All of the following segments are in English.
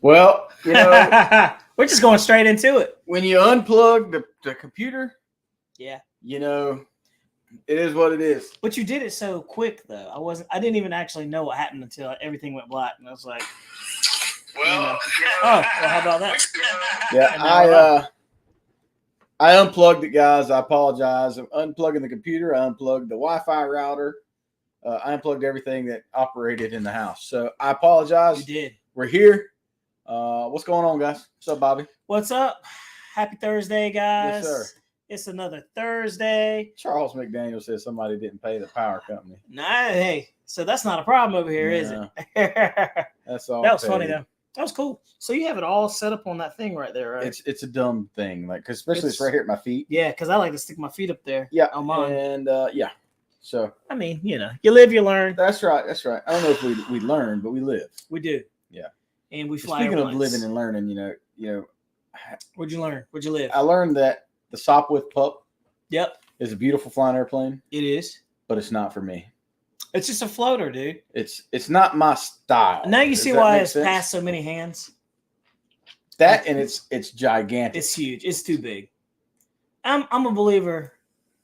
Well, you know, we're just going straight into it. When you unplug the computer, yeah, you know, it is what it is. But you did it so quick, though. I didn't even actually know what happened until everything went black, and I was like, well, well, how about that? Yeah, I unplugged it, guys. I apologize. I'm unplugging the computer. I unplugged the Wi-Fi router. I unplugged everything that operated in the house. So I apologize. You did. We're here. What's going on, guys? What's up, Bobby? What's up? Happy Thursday, guys. Yes, sir. It's another Thursday. Charles McDaniel says somebody didn't pay the power company. Nah, hey, so that's not a problem over here, is it? That's all. That was funny, though. That was cool. So you have it all set up on that thing right there, right? It's a dumb thing, like, cause especially it's right here at my feet. Yeah, because I like to stick my feet up there. Yeah, on mine. And yeah. So I mean, you know, you live, you learn. That's right. That's right. I don't know if we learn, but we live. We do. Yeah. And we fly. Speaking airplanes. of living and learning, you know. What'd you learn? Where'd you live? I learned that the Sopwith Pup. Yep. Is a beautiful flying airplane. It is. But it's not for me. It's just a floater, dude. It's not my style. Now you see why it's passed so many hands. That and it's gigantic. It's huge. It's too big. I'm a believer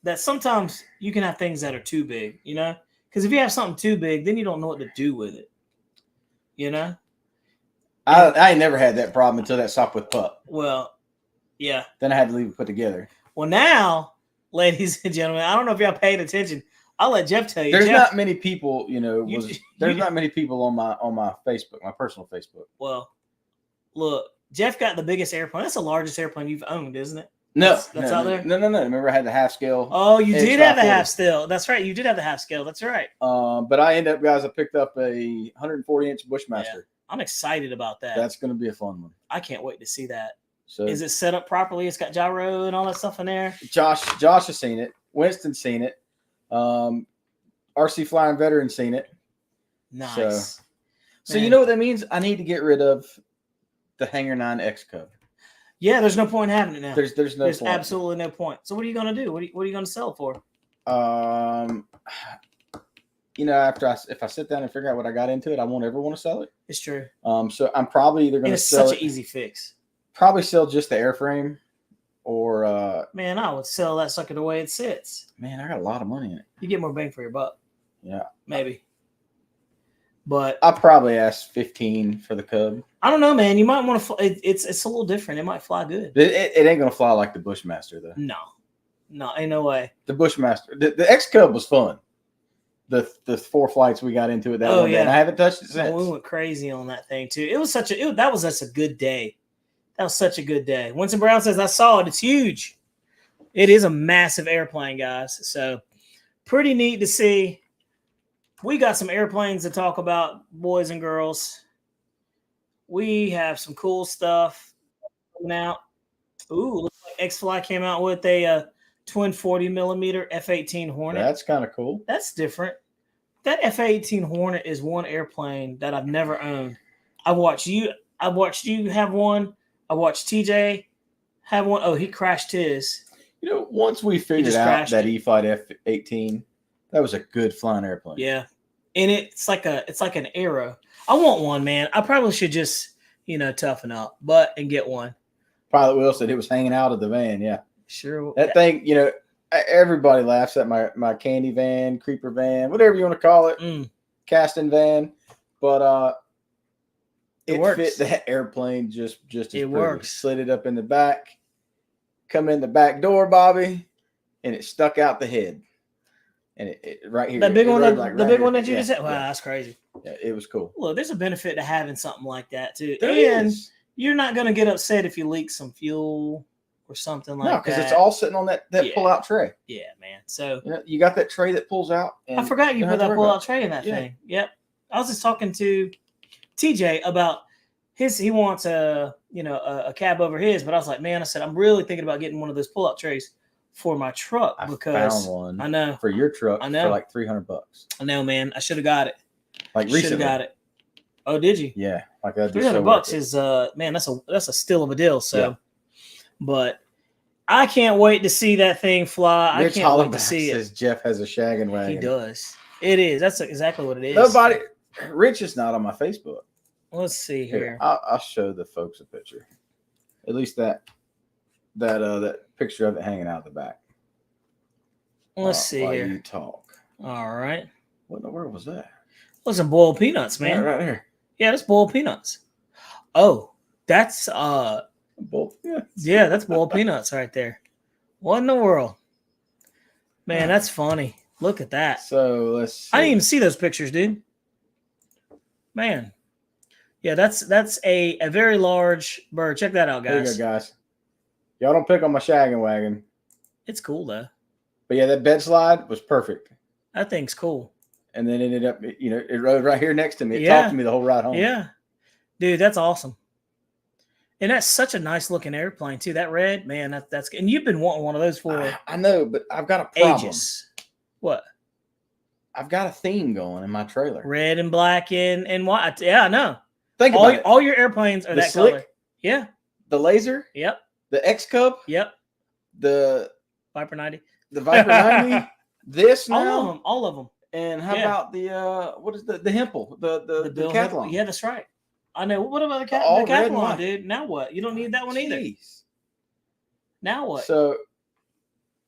that sometimes you can have things that are too big, you know? Because if you have something too big, then you don't know what to do with it. You know? I never had that problem until that Sopwith Pup. Well, yeah. Then I had to leave it put together. Well, now, ladies and gentlemen, I don't know if y'all paid attention. I'll let Jeff tell you. There's Jeff, not many people, there's not many people on my Facebook, my personal Facebook. Well, look, Jeff got the biggest airplane. That's the largest airplane you've owned, isn't it? No, that's out there. No. Remember, I had the half scale. Oh, you did have the half scale. That's right. You did have the half scale. That's right. But I ended up, guys. I picked up a 140-inch Bushmaster. Yeah, I'm excited about that. That's going to be a fun one. I can't wait to see that. So, is it set up properly? It's got gyro and all that stuff in there. Josh has seen it. Winston's seen it. RC Flying Veteran's seen it. Nice. So you know what that means? I need to get rid of the Hangar 9 X Cub. Yeah, there's no point in having it now. There's point. Absolutely no point. So what are you going to do? What are you going to sell it for? If I sit down and figure out what I got into it, I won't ever want to sell it. It's true. So I'm probably either going to sell it. It's such an easy fix. Probably sell just the airframe, or man, I would sell that sucker the way it sits. Man, I got a lot of money in it. You get more bang for your buck. Yeah, maybe. But I probably asked 15 for the Cub. I don't know, man. You might want to fly. It's a little different. It might fly good. It ain't gonna fly like the Bushmaster though. No, ain't no way. The Bushmaster, the X Cub was fun. The 4 flights we got into it that one day, and I haven't touched it since. We went crazy on that thing too. It was that was such a good day. That was such a good day. Winston Brown says, I saw it. It's huge. It is a massive airplane, guys. So pretty neat to see. We got some airplanes to talk about, boys and girls. We have some cool stuff coming out. Ooh, looks like eflite came out with a twin 40mm F-18 Hornet. That's kind of cool. That's different. That F-18 Hornet is one airplane that I've never owned. I watched you have one. I watched TJ have one. Oh, he crashed his. Once we figured out that e-flite F-18, that was a good flying airplane. Yeah, and it's like an Aero. I want one, man. I probably should just toughen up, and get one. Pilot Will said it was hanging out of the van. Yeah, sure. That thing, everybody laughs at my candy van, creeper van, whatever you want to call it, casting van, but it fit that airplane just as it works. Slid it up in the back, come in the back door, Bobby, and it stuck out the head. And it right here. That big one, the big one that you just said. Wow, that's crazy. Yeah, it was cool. Look, there's a benefit to having something like that too. There and is. You're not gonna get upset if you leak some fuel or something like that. No, because it's all sitting on that pull-out tray. Yeah, man. So you got that tray that pulls out. And I forgot you put that pull-out tray in that thing. Yep. I was just talking to TJ about he wants a cab over his, but I was like, man, I said I'm really thinking about getting one of those pull-out trays for my truck because found one. I know for your truck. I know for like $300. I know, man. I should have got it. Like recently. Should have got it. Oh, did you? Yeah, like that. $300 is man. That's a steal of a deal. So, but I can't wait to see that thing fly. Rich I can't wait to see says Jeff has a shaggin' wagon. He does. It is. That's exactly what it is. Rich is not on my Facebook. Let's see here. I'll show the folks a picture. At least that picture of it hanging out the back. Let's see while here. You talk. All right. What in the world was that? Those are boiled peanuts, man. Right there. Yeah, that's boiled peanuts. Oh, that's boiled peanuts. Yeah, that's boiled peanuts right there. What in the world? Man, that's funny. Look at that. So let's see. I didn't even see those pictures, dude. Man. Yeah, that's a very large bird. Check that out, guys. There you go, guys. Y'all don't pick on my shaggin' wagon. It's cool though. But yeah, that bed slide was perfect. That thing's cool. And then it ended up, it rode right here next to me. It talked to me the whole ride home. Yeah. Dude, that's awesome. And that's such a nice looking airplane too. That red, man, that's and you've been wanting one of those for I know, but I've got a problem. Ages. What? I've got a theme going in my trailer. Red and black and white. Yeah, I know. Think about it. All your airplanes are that slick, color. Yeah. The Laser. Yep. The X Cub. Yep. The Viper 90. The Viper 90. This now. All of them. And how about the what is the Hempel? The Decathlon. Yeah, that's right. I know. What about the Decathlon, dude? Now what? You don't need that one either. Now what? So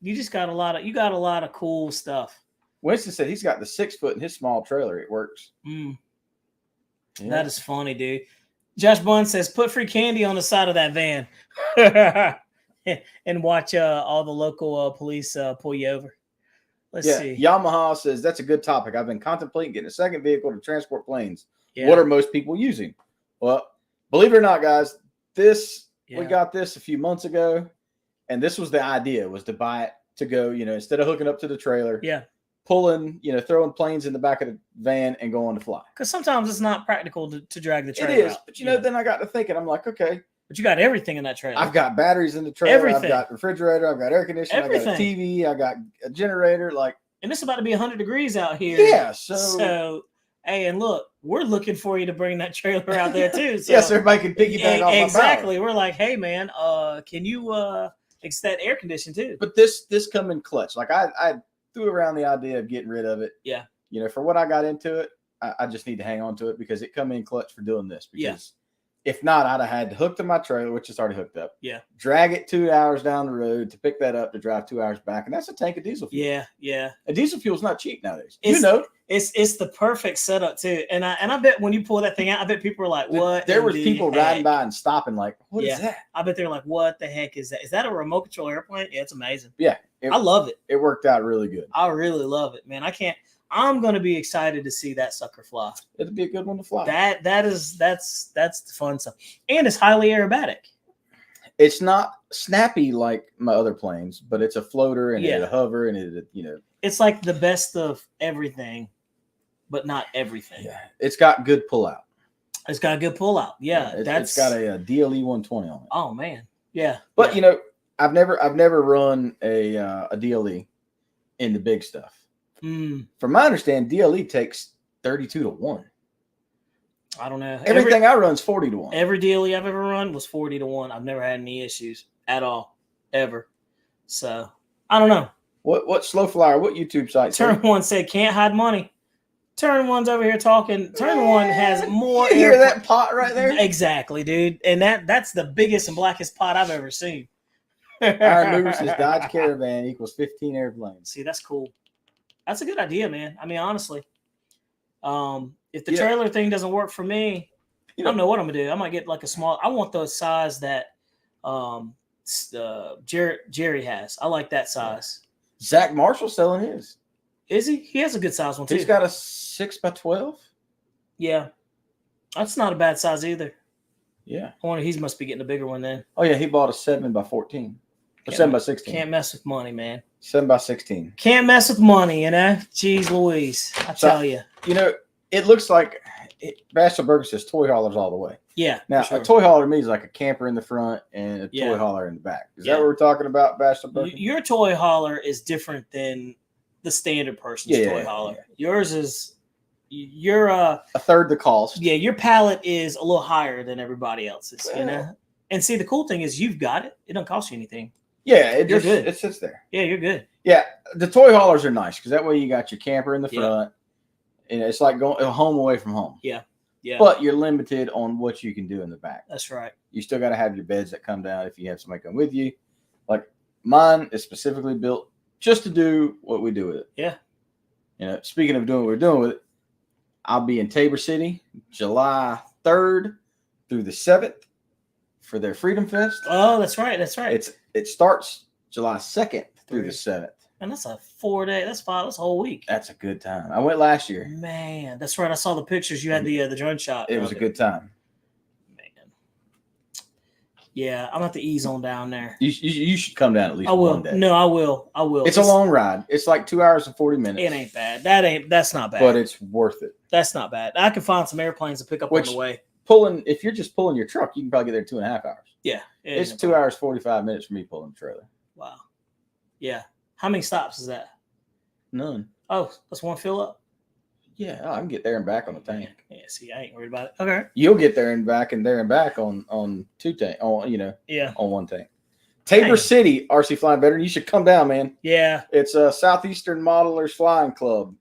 you just got a lot of cool stuff. Winston said he's got the 6 foot in his small trailer. It works. Yeah. That is funny, dude. Josh Bond says, put free candy on the side of that van and watch all the local police pull you over. Let's see. Yamaha says, that's a good topic. I've been contemplating getting a second vehicle to transport planes. Yeah. What are most people using? Well, believe it or not, guys, we got this a few months ago, and this was the idea, was to buy it to go, instead of hooking up to the trailer. Yeah. Pulling, throwing planes in the back of the van and going to fly. Because sometimes it's not practical to drag the trailer out. But then I got to thinking, I'm like, okay. But you got everything in that trailer. I've got batteries in the trailer. Everything. I've got refrigerator. I've got air conditioning. I've got a TV. I got a generator. And it's about to be 100 degrees out here. Yeah. So hey, and look, we're looking for you to bring that trailer out there too. So, yes, everybody can piggyback off exactly. We're like, hey man, can you fix that air condition too? But this come in clutch. Like I threw around the idea of getting rid of it. Yeah. For what I got into it, I just need to hang on to it because it come in clutch for doing this. Because if not, I'd have had to hook to my trailer, which is already hooked up. Yeah. Drag it 2 hours down the road to pick that up to drive 2 hours back. And that's a tank of diesel fuel. Yeah. Yeah. And diesel fuel is not cheap nowadays. It's the perfect setup too. And I bet when you pull that thing out, I bet people are like, what? There was people riding by and stopping like, what is that? I bet they're like, what the heck is that? Is that a remote control airplane? Yeah, it's amazing. Yeah. I love it. It worked out really good. I really love it, man. I'm going to be excited to see that sucker fly. It'll be a good one to fly. That's the fun stuff. And it's highly aerobatic. It's not snappy like my other planes, but it's a floater and it'll hover and it. It's like the best of everything, but not everything. Yeah. It's got good pullout. It's got a good pullout. Yeah. It's got a DLE 120 on it. Oh man. Yeah. But I've never run a DLE in the big stuff. From my understanding, DLE takes 32 to 1. I don't know. Everything I run's 40 to 1. Every DLE I've ever run was 40 to 1. I've never had any issues at all, ever. So I don't know. What slow flyer? What YouTube site? Turn One said can't hide money. Turn One's over here talking. Turn One has more. You hear that pot right there? Exactly, dude. And that's the biggest and blackest pot I've ever seen. Iron Mover says Dodge Caravan equals 15 airplanes. See, that's cool. That's a good idea, man. I mean, honestly, if the trailer thing doesn't work for me, I don't know what I'm gonna do. I might get like a small. I want the size that Jerry has. I like that size. Zach Marshall's selling his. Is he? He has a good size one too. He's got a 6x12. Yeah, that's not a bad size either. Yeah, I wonder he must be getting a bigger one then. Oh yeah, he bought a 7x14 or 7x16. Can't mess with money, man. 7x16. Can't mess with money, Jeez Louise, I tell you. It looks like Bachelor Burger says toy haulers all the way. Yeah. Now, a toy hauler to me is like a camper in the front and a toy hauler in the back. Is that what we're talking about, Bachelor Burger? Your toy hauler is different than the standard person's toy hauler. Yeah. Yours is you're a third the cost. Yeah, your pallet is a little higher than everybody else's, And see, the cool thing is you've got it. It don't cost you anything. Yeah, it sits there. Yeah, you're good. Yeah, the toy haulers are nice because that way you got your camper in the front, and it's like going home away from home. Yeah. Yeah. But you're limited on what you can do in the back. That's right. You still got to have your beds that come down if you have somebody come with you. Like mine is specifically built just to do what we do with it. Yeah. Speaking of doing what we're doing with it, I'll be in Tabor City July 3rd through the 7th for their Freedom Fest. Oh, that's right. That's right. It starts July 2nd through the 7th. And that's a 4-day. That's a whole week. That's a good time. I went last year. Man, that's right. I saw the pictures. You had the drone shot. It was a good time. Man. Yeah, I'm going to have to ease on down there. You should come down at least one day. No, I will. I will. It's a long ride. It's like 2 hours and 40 minutes. It ain't bad. That's not bad. But it's worth it. That's not bad. I can find some airplanes to pick up on the way. If you're just pulling your truck, you can probably get there in 2.5 hours. Yeah. It's 2 hours, 45 minutes for me pulling the trailer. Wow. Yeah. How many stops is that? None. Oh, that's one fill up? Yeah, I can get there and back on the tank. Yeah, see, I ain't worried about it. Okay. You'll get there and back on two tank, yeah, on one tank. Tabor City, RC Flying Veteran, you should come down, man. Yeah. It's a Southeastern Modelers Flying Club.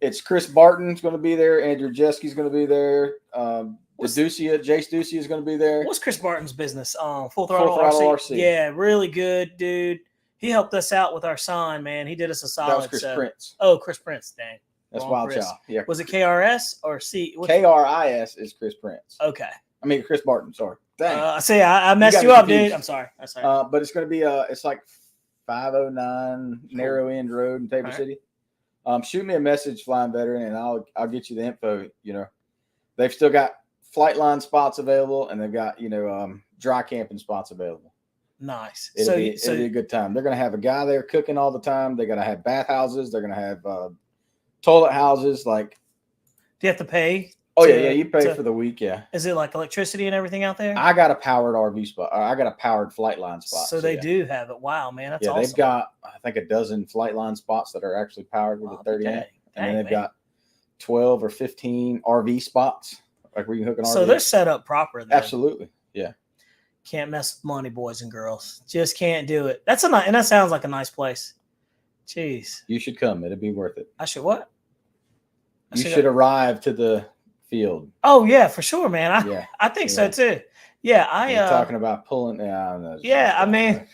It's Chris Barton's going to be there. Andrew Jeski's going to be there. Jace Ducey is going to be there. What's Chris Barton's business? Full Throttle RC. Yeah, really good, dude. He helped us out with our sign, man. He did us a solid. That was Chris Prince. Oh, Chris Prince, dang. That's Wild Child. Yeah. Was it KRS or C? KRIS is Chris Prince. Okay. I mean Chris Barton. Sorry. Dang. I messed you up, dude. I'm sorry. But it's going to be it's like 509 Narrow End Road in Tabor City. Shoot me a message, Flying Veteran, and I'll get you the info. They've still got flight line spots available, and they've got dry camping spots available. Nice. It'll be a good time. They're going to have a guy there cooking all the time. They're going to have bathhouses. They're going to have toilet houses. Like, do you have to pay? Oh yeah, you pay for the week. Yeah. Is it like electricity and everything out there? I got a powered RV spot. I got a powered flight line spot. So they do have it. Wow, man, that's awesome. They've got I think a dozen flight line spots that are actually powered with a 30 amp, and then they've got 12 or 15 RV spots like where you can hook an RV. So they're set up proper. Then. Absolutely, yeah. Can't mess with money, boys and girls. Just can't do it. And that sounds like a nice place. Jeez. You should come. It'd be worth it. I should what? You should arrive to the field. Oh yeah, for sure, man. I think so too. Yeah, You're talking about pulling. Yeah, I mean,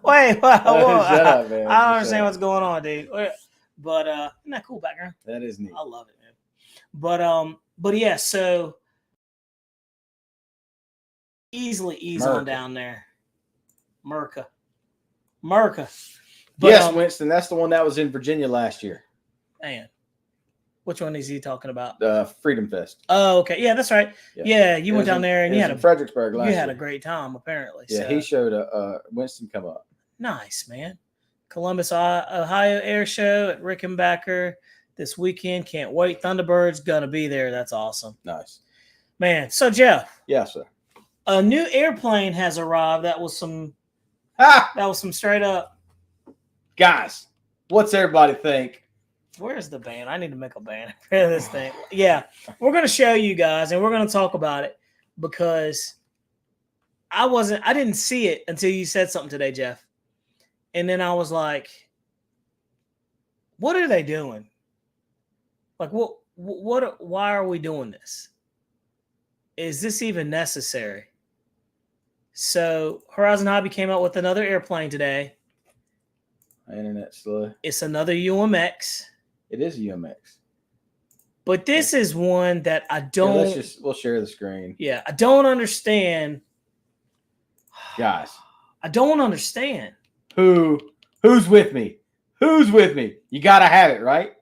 wait, whoa. Shut up, man. I don't understand what's going on, dude. But isn't that cool background? That is neat. I love it, man. But yeah, so easily ease on down there. Merca. But, yes, Winston, that's the one that was in Virginia last year. Man. Which one is he talking about? Freedom Fest. Oh, okay. Yeah, that's right. Yeah, you went down there and you had in Fredericksburg last year. You had a great time, apparently. Yeah, so. He showed Winston come up. Nice, man. Columbus, Ohio Air Show at Rickenbacker this weekend. Can't wait. Thunderbird's gonna be there. That's awesome. Nice, man. So Jeff. Yes, sir. A new airplane has arrived. That was some straight up. Guys, what's everybody think? Where's the band? I need to make a band for this thing. Yeah, we're going to show you guys, and we're going to talk about it because I didn't see it until you said something today, Jeff. And then I was like, what are they doing? Like, why are we doing this? Is this even necessary? So Horizon Hobby came out with another airplane today. Internet slow. It's another UMX. It is a UMX. But this is one that I don't. Yeah, we'll share the screen. Yeah, I don't understand. Guys. I don't understand. Who's with me? Who's with me? You gotta have it, right?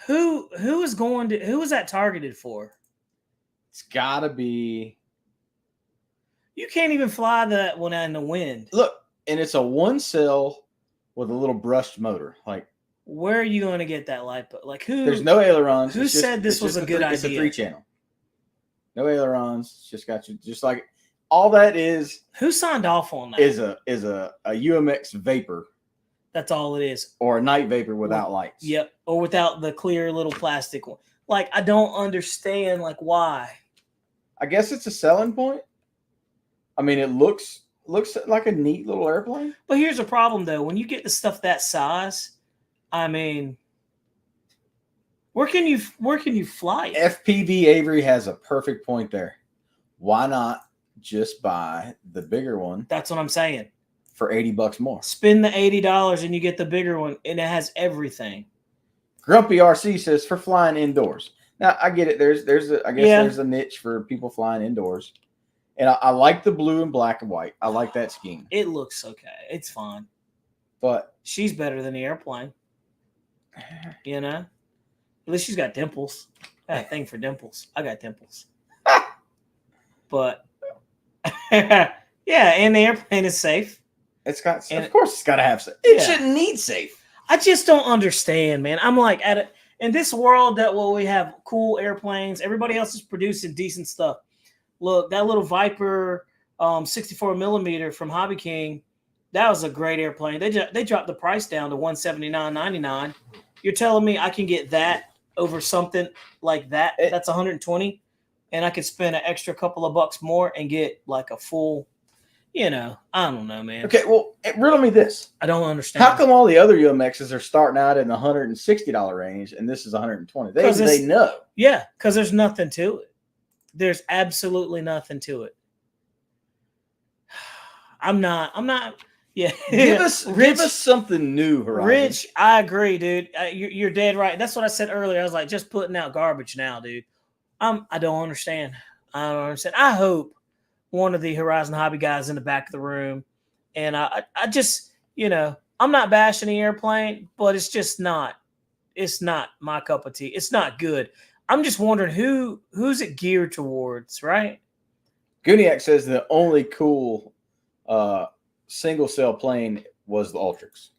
Who is that targeted for? It's gotta be. You can't even fly that one in the wind. Look, and it's a one cell with a little brushed motor. Like, where are you going to get that lipo? Like, who? There's no ailerons. Who said this was a good idea? It's a 3-channel. No ailerons. It's just got you. Just like all that is. Who signed off on that? Is a UMX Vapor. That's all it is. Or a night Vapor without lights. Yep. Or without the clear little plastic one. Like, I don't understand. Like, why? I guess it's a selling point. I mean, it looks like a neat little airplane. But here's the problem, though. When you get the stuff that size, I mean, Where can you fly? FPV Avery has a perfect point there. Why not just buy the bigger one? That's what I'm saying. For $80 more. Spend the $80 and you get the bigger one, and it has everything. Grumpy RC says for flying indoors. Now I get it. There's a niche for people flying indoors, and I like the blue and black and white. I like that scheme. It looks okay. It's fine, but she's better than the airplane. You know, at least she's got dimples. I got a thing for dimples. I got dimples. But yeah, and the airplane is safe. Of course, it's got to have safe. It shouldn't need safe. I just don't understand, man. I'm like, in this world that we have cool airplanes, everybody else is producing decent stuff. Look, that little Viper 64 millimeter from Hobby King, that was a great airplane. They dropped the price down to $179.99. You're telling me I can get that over something like that? That's $120, and I could spend an extra couple of bucks more and get like a full. I don't know, man. Okay, well, riddle me this. I don't understand. How come all the other UMXs are starting out in the $160 range and this is $120? They know. Yeah, because there's nothing to it. There's absolutely nothing to it. I'm not. Yeah. Give us something new, Horizon. Rich, I agree, dude. You're dead right. That's what I said earlier. I was like, just putting out garbage now, dude. I don't understand. I hope one of the Horizon Hobby guys in the back of the room. And I just, I'm not bashing the airplane, but it's not my cup of tea. It's not good. I'm just wondering who's it geared towards, right? Guniac says the only cool single cell plane was the Ultrix.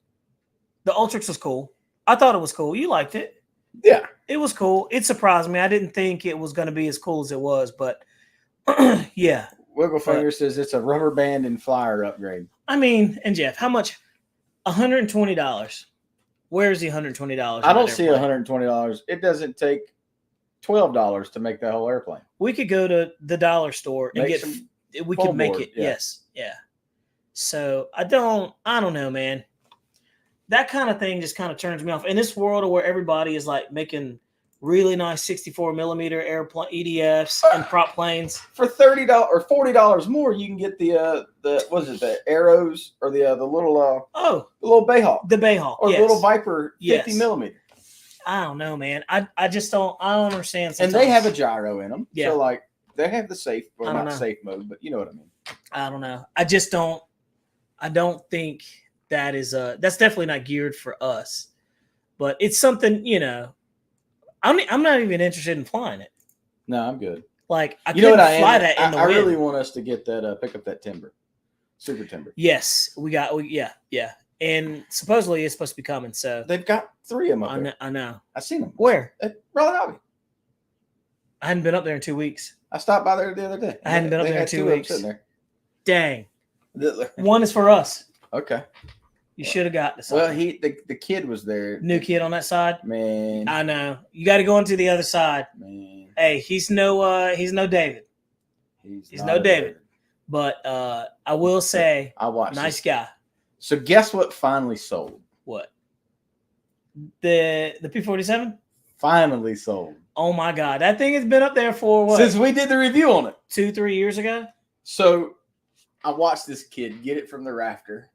The Ultrix was cool. I thought it was cool. You liked it. Yeah. It was cool. It surprised me. I didn't think it was going to be as cool as it was, but yeah. Wigglefinger says it's a rubber band and flyer upgrade. I mean, and Jeff, how much? $120. Where is the $120? I don't see $120. It doesn't take $12 to make that whole airplane. We could go to the dollar store and we could make it. Yeah. Yes. Yeah. So I don't know, man. That kind of thing just kind of turns me off. In this world where everybody is like making really nice 64 millimeter airplane EDFs and prop planes for $30 or $40 more, you can get the the arrows or the little the little Bayhawk, or the little Viper 50 millimeter. I don't know, man. I just don't understand. Sometimes. And they have a gyro in them, so like they have the safe, well, not safe mode, but you know what I mean. I don't know. I just don't. I don't think that is that's definitely not geared for us, but it's something I'm not even interested in flying it. No, I'm good. Like I couldn't fly that in the wind. I really want us to get that pick up that timber, super timber. Yes, yeah, and supposedly it's supposed to be coming. So they've got 3 of them up there. I know. I've seen them. Where? At Raleigh Hobby. I hadn't been up there in 2 weeks. I stopped by there the other day. I hadn't been up there in 2 weeks. Sitting there. Dang. One is for us. Okay. You should have got this. Well, the kid was there. New kid on that side. Man, I know. You got to go into the other side. Man, hey, he's no David. He's no David. But I will say, I watched. Nice guy. So guess what? Finally sold. What? The P-47 finally sold. Oh my God, that thing has been up there for what? Since we did the review on it 2-3 years ago. So I watched this kid get it from the rafter.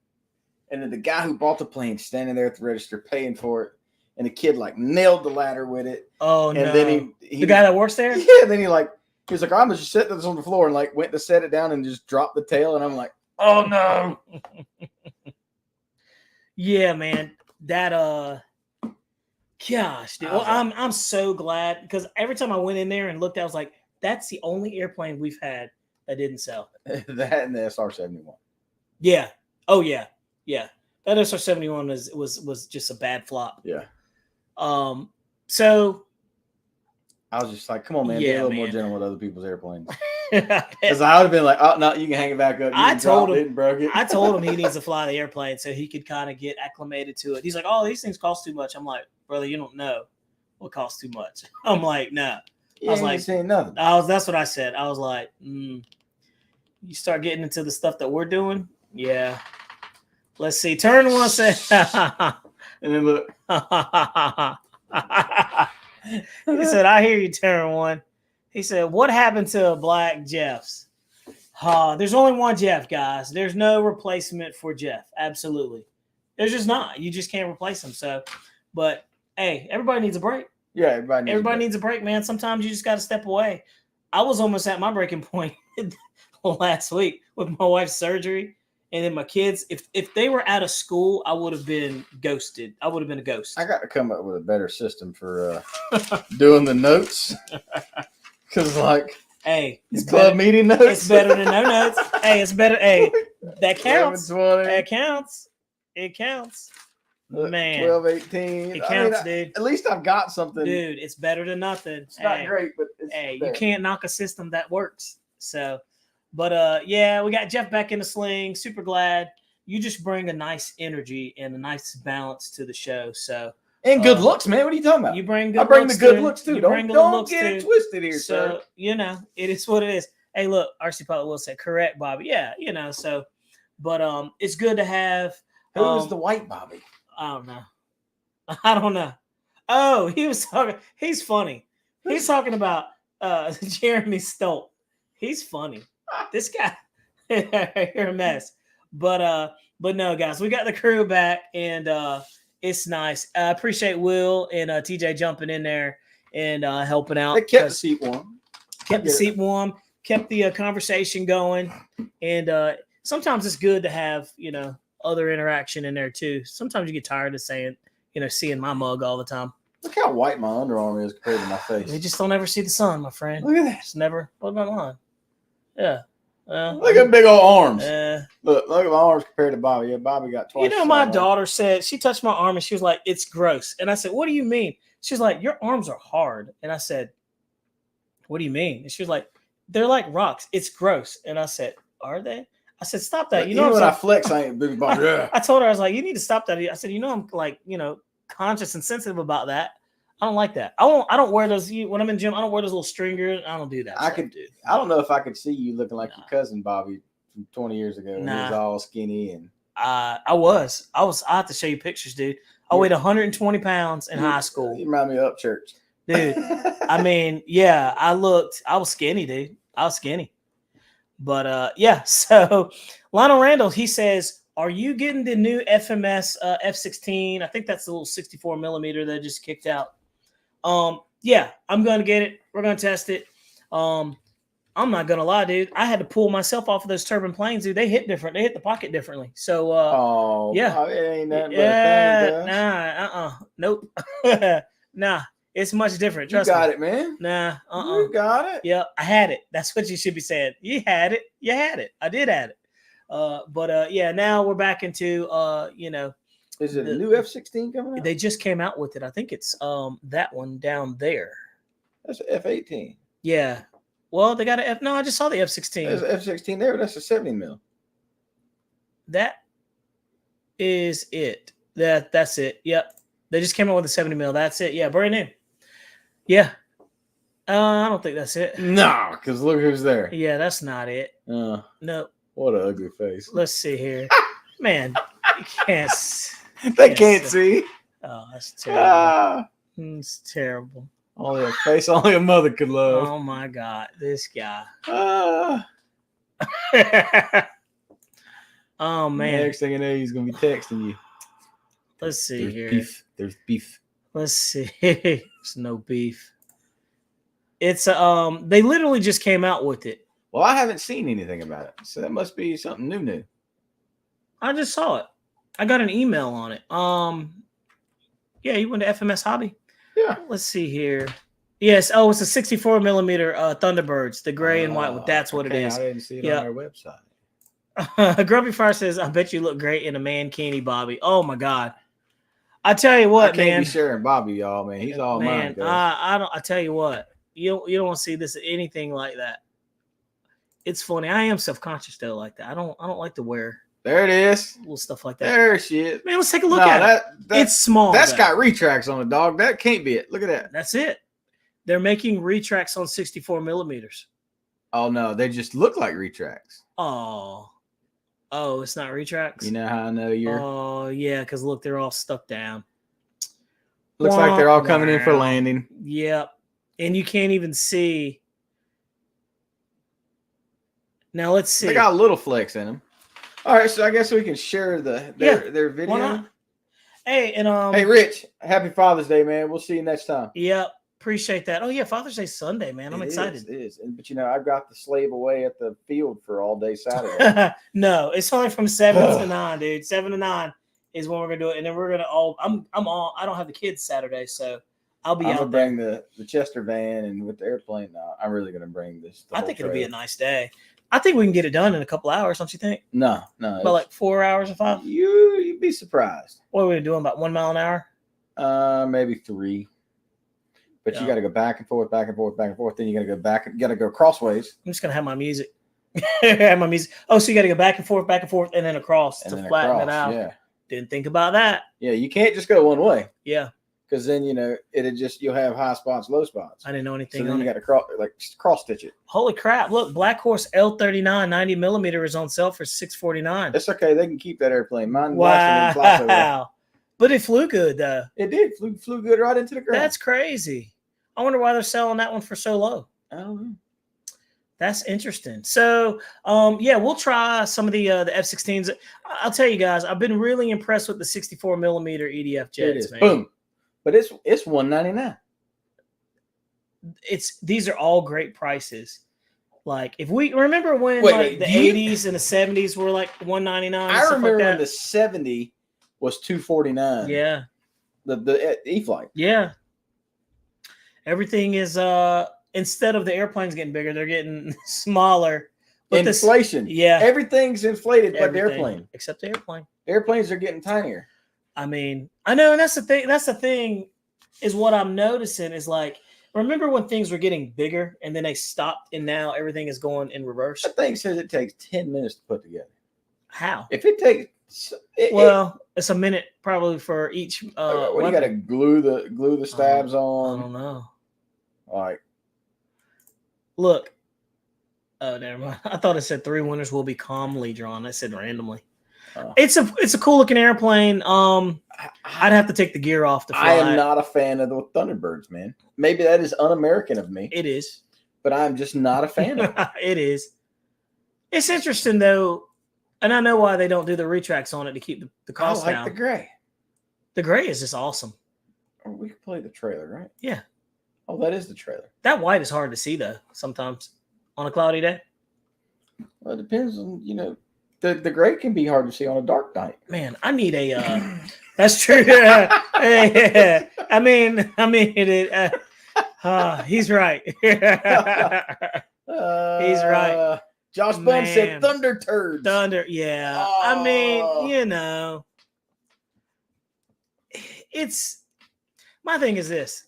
And then the guy who bought the plane standing there at the register paying for it. And the kid like nailed the ladder with it. Oh, and no. Then he the guy that works there? Yeah. Then he was like, I'm just setting this on the floor and like went to set it down and just dropped the tail. And I'm like, oh no. Yeah, man. That gosh, dude. Well, I'm so glad because every time I went in there and looked, I was like, that's the only airplane we've had that didn't sell. That and the SR-71. Yeah. Oh yeah. Yeah, that SR-71 was just a bad flop. Yeah. So I was just like, come on, man, be a little more gentle with other people's airplanes. Because I would have been like, oh no, you can hang it back up. I told him and broke it. I told him he needs to fly the airplane so he could kind of get acclimated to it. He's like, oh, these things cost too much. I'm like, brother, you don't know what costs too much. I'm like, no. Yeah, I was like, saying nothing. That's what I said. I was like, you start getting into the stuff that we're doing, yeah. Let's see. Turn one said, and then look. He said, I hear you, Terran One. He said, what happened to Black Jeffs? There's only one Jeff, guys. There's no replacement for Jeff. Absolutely. There's just not. You just can't replace him. So, but hey, everybody needs a break. Yeah, everybody needs a break, man. Sometimes you just got to step away. I was almost at my breaking point last week with my wife's surgery. And then my kids, if they were out of school, I would have been ghosted. I would have been a ghost. I got to come up with a better system for doing the notes. Because, like, hey, it's club meeting notes. It's better than no notes. Hey, it's better. Hey, that counts. 11, that counts. It counts. Man. 12, 18. It counts, dude. At least I've got something. Dude, it's better than nothing. It's not great, but it's hey, there. You can't knock a system that works. So, but yeah, we got Jeff back in the sling. Super glad. You just bring a nice energy and a nice balance to the show. So, and good looks, man. What are you talking about? You bring good. I bring looks the good too. looks too. You Don't get it twisted here, sir. So it is what it is. Hey, look, RC Pilot will say correct, Bobby. Yeah, so, but it's good to have. Who is the white Bobby? I don't know. Oh, he was talking. He's funny. He's talking about Jeremy Stolt. He's funny. This guy, you're a mess. But no, guys, we got the crew back, and it's nice. I appreciate Will and TJ jumping in there and helping out. They kept the seat warm. Kept the seat warm. Kept the conversation going, and sometimes it's good to have other interaction in there too. Sometimes you get tired of seeing my mug all the time. Look how white my underarm is compared to my face. They just don't ever see the sun, my friend. Look at that. It's never put my line. Yeah. Look at big old arms. Look at my arms compared to Bobby. Yeah, Bobby got twice. My daughter said, she touched my arm and she was like, it's gross. And I said, what do you mean? She's like, your arms are hard. And I said, what do you mean? And she was like, they're like rocks. It's gross. And I said, are they? I said, stop that. You know what I flex, I ain't big Bobby. Yeah. I told her, I was like, you need to stop that. I said, I'm like, conscious and sensitive about that. I don't like that. I don't wear those when I'm in the gym. I don't wear those little stringers. I don't do that. I don't know if I could see you looking like your cousin Bobby from 20 years ago. When he was all skinny and. I have to show you pictures, dude. I weighed 120 pounds in high school. You remind me of Upchurch, dude. I mean, yeah, I was skinny, dude. I was skinny. But yeah, so Lionel Randall, he says, are you getting the new FMS F-16? I think that's the little 64 millimeter that just kicked out. Yeah, I'm going to get it. We're going to test it. I'm not going to lie, dude. I had to pull myself off of those turbine planes, dude. They hit different. They hit the pocket differently. So, yeah. It ain't nothing but a thing, nope. Nah. It's much different. Trust me. You got me. it, man. Nah. You got it. Yeah, I had it. That's what you should be saying. You had it. You had it. I did have it. But yeah, now we're back into Is it a new F-16 coming out? They just came out with it. I think it's that one down there. That's an F-18. Yeah. Well, they got an F. No, I just saw the F-16. There's an F-16 there. That's a 70 mil. That is it. That's it. Yep. They just came out with a 70 mil. That's it. Yeah, brand new. Yeah. I don't think that's it. No, because look who's there. Yeah, that's not it. No. What an ugly face. Let's see here. Man, you can't. They can't see. Oh, that's terrible. It's terrible. Only a face only a mother could love. Oh, my God. This guy. Oh, man. Next thing you know, he's going to be texting you. Let's see There's here. Beef. There's beef. Let's see. There's no beef. It's they literally just came out with it. Well, I haven't seen anything about it, so that must be something new. I just saw it. I got an email on it. Yeah, you went to FMS Hobby. Yeah. Let's see here. Yes. Oh, it's a 64 millimeter Thunderbirds, the gray and white. That's what it is. I didn't see it on their website. Grumpy Fire says, "I bet you look great in a mankini, Bobby." Oh my God. I tell you what, man. I can't be sharing Bobby, y'all, man. He's all mine. I tell you what. You don't want to see this anything like that. It's funny. I am self-conscious though, like that. I don't like to wear. There it is. Little stuff like that. There she is. Man, let's take a look at it. It's small. That's got retracts on it, dog. That can't be it. Look at that. That's it. They're making retracts on 64 millimeters. Oh no, they just look like retracts. Oh, it's not retracts. You know how I know you're. Oh yeah, because look, they're all stuck down. Looks like they're all coming in for landing. Yep. And you can't even see. Now let's see. They got a little flex in them. All right, so I guess we can share their video. Why not? Hey, and hey, Rich, happy Father's Day, man. We'll see you next time. Yep, appreciate that. Oh yeah, Father's Day Sunday, man. I'm excited. It is. But you know, I've got the slave away at the field for all day Saturday. No, it's only from 7 to 9, dude. 7 to 9 is when we're gonna do it, and then we're gonna all. I'm all. I don't have the kids Saturday, so I'll be out there. I'm gonna bring the Chester van and with the airplane. No, I'm really gonna bring this. I think it'll be a nice day. I think we can get it done in a couple hours, don't you think? No. About like 4 hours or 5? You'd be surprised. What are we doing? About 1 mile an hour? Maybe 3. But you got to go back and forth. Then you got to go back. You got to go crossways. I'm just gonna have my music. Have my music. Oh, so you got to go back and forth, and then across to flatten it out. Yeah. Didn't think about that. Yeah, you can't just go one way. Yeah. Because then you'll have high spots, low spots. I didn't know anything. So then you got to cross stitch it. Holy crap! Look, Black Horse L39 90 millimeter is on sale for $649. It's okay. They can keep that airplane. Mine. Wow. But it flew good though. It did. Flew good right into the ground. That's crazy. I wonder why they're selling that one for so low. I don't know. That's interesting. So, yeah, we'll try some of the F-16s. I'll tell you guys, I've been really impressed with the 64 millimeter EDF jets. Man. Boom. But it's $199. These are all great prices. Like if we remember when the 80s and the 70s were like $199. I remember when the 70 was $249. Yeah. The e-flite. Yeah. Everything is instead of the airplanes getting bigger, they're getting smaller. But inflation. Yeah. Everything's inflated but the airplane. Except the airplane. Airplanes are getting tinier. I mean, I know, and that's the thing. That's the thing, is what I'm noticing is like, remember when things were getting bigger and then they stopped, and now everything is going in reverse. That thing says it takes 10 minutes to put together. How? If it takes, it's a minute probably for each. You got to glue the stabs on. I don't know. All right. Look. Oh, never mind. I thought it said 3 winners will be calmly drawn. I said randomly. It's a cool looking airplane. I'd have to take the gear off to fly. I am not a fan of the Thunderbirds, man. Maybe that is un-American of me. It is, but I'm just not a fan of it. It is. It's interesting though, and I know why they don't do the retracts on it to keep the cost down. I like the gray. The gray is just awesome. Oh, we can play the trailer, right? Yeah. Oh, that is the trailer. That white is hard to see though. Sometimes on a cloudy day. Well, it depends on The gray can be hard to see on a dark night. Man, I need a. That's true. I mean, he's right. He's right. Josh Bum said thunder turds. Thunder, yeah. Oh. I mean, it's my thing is this.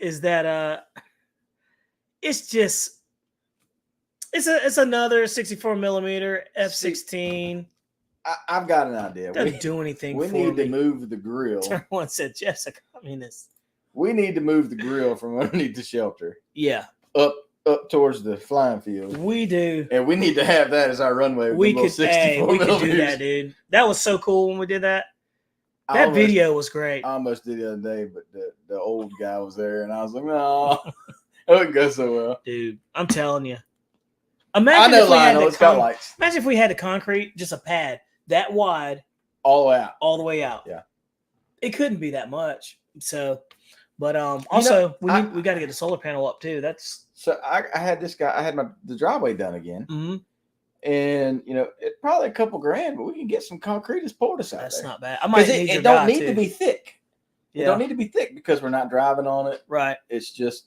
Is that it's just. It's another 64 millimeter F-16. I've got an idea. Doesn't do anything. We need to move the grill. Everyone said Jessica. We need to move the grill from underneath the shelter. Yeah. Up towards the flying field. We do. And we need to have that as our runway. We could do that, dude. That was so cool when we did that. That video was great. I almost did the other day, but the old guy was there, and I was like, no, it wouldn't go so well. Dude, I'm telling you. Imagine if we had the concrete, just a pad that wide, all the way out. Yeah, it couldn't be that much. So, but also we got to get the solar panel up too. I had this guy. I had the driveway done again, and it's probably a couple grand, but we can get some concrete as porous out there. That's not bad. I might need it don't need to be thick. Yeah. It don't need to be thick because we're not driving on it. Right. It's just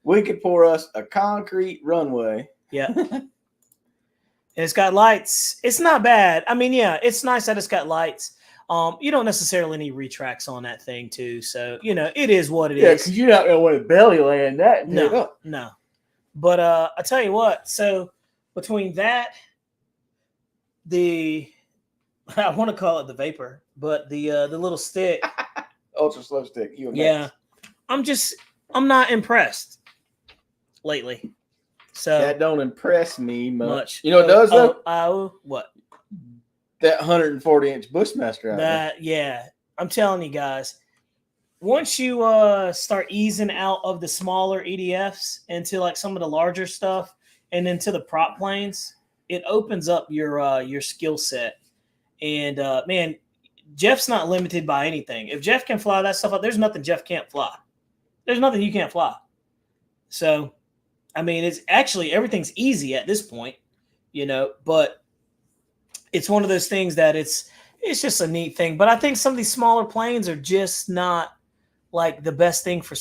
we could pour us a concrete runway. Yeah. And it's got lights. It's not bad. I mean, yeah, it's nice that it's got lights. You don't necessarily need retracts on that thing too. So, it is what it is. Yeah, because you're not going to want to belly land that. No. But I tell you what, so between that, I want to call it the vapor, but the little stick. Ultra slow stick. Yeah. I'm not impressed lately. So that don't impress me much. You know what does though? What? That 140-inch Bushmaster out there. Yeah. I'm telling you guys, once you start easing out of the smaller EDFs into like some of the larger stuff and into the prop planes, it opens up your skill set. And man, Jeff's not limited by anything. If Jeff can fly that stuff up, there's nothing Jeff can't fly. There's nothing you can't fly. So, I mean, it's actually everything's easy at this point, but it's one of those things that it's just a neat thing. But I think some of these smaller planes are just not like the best thing for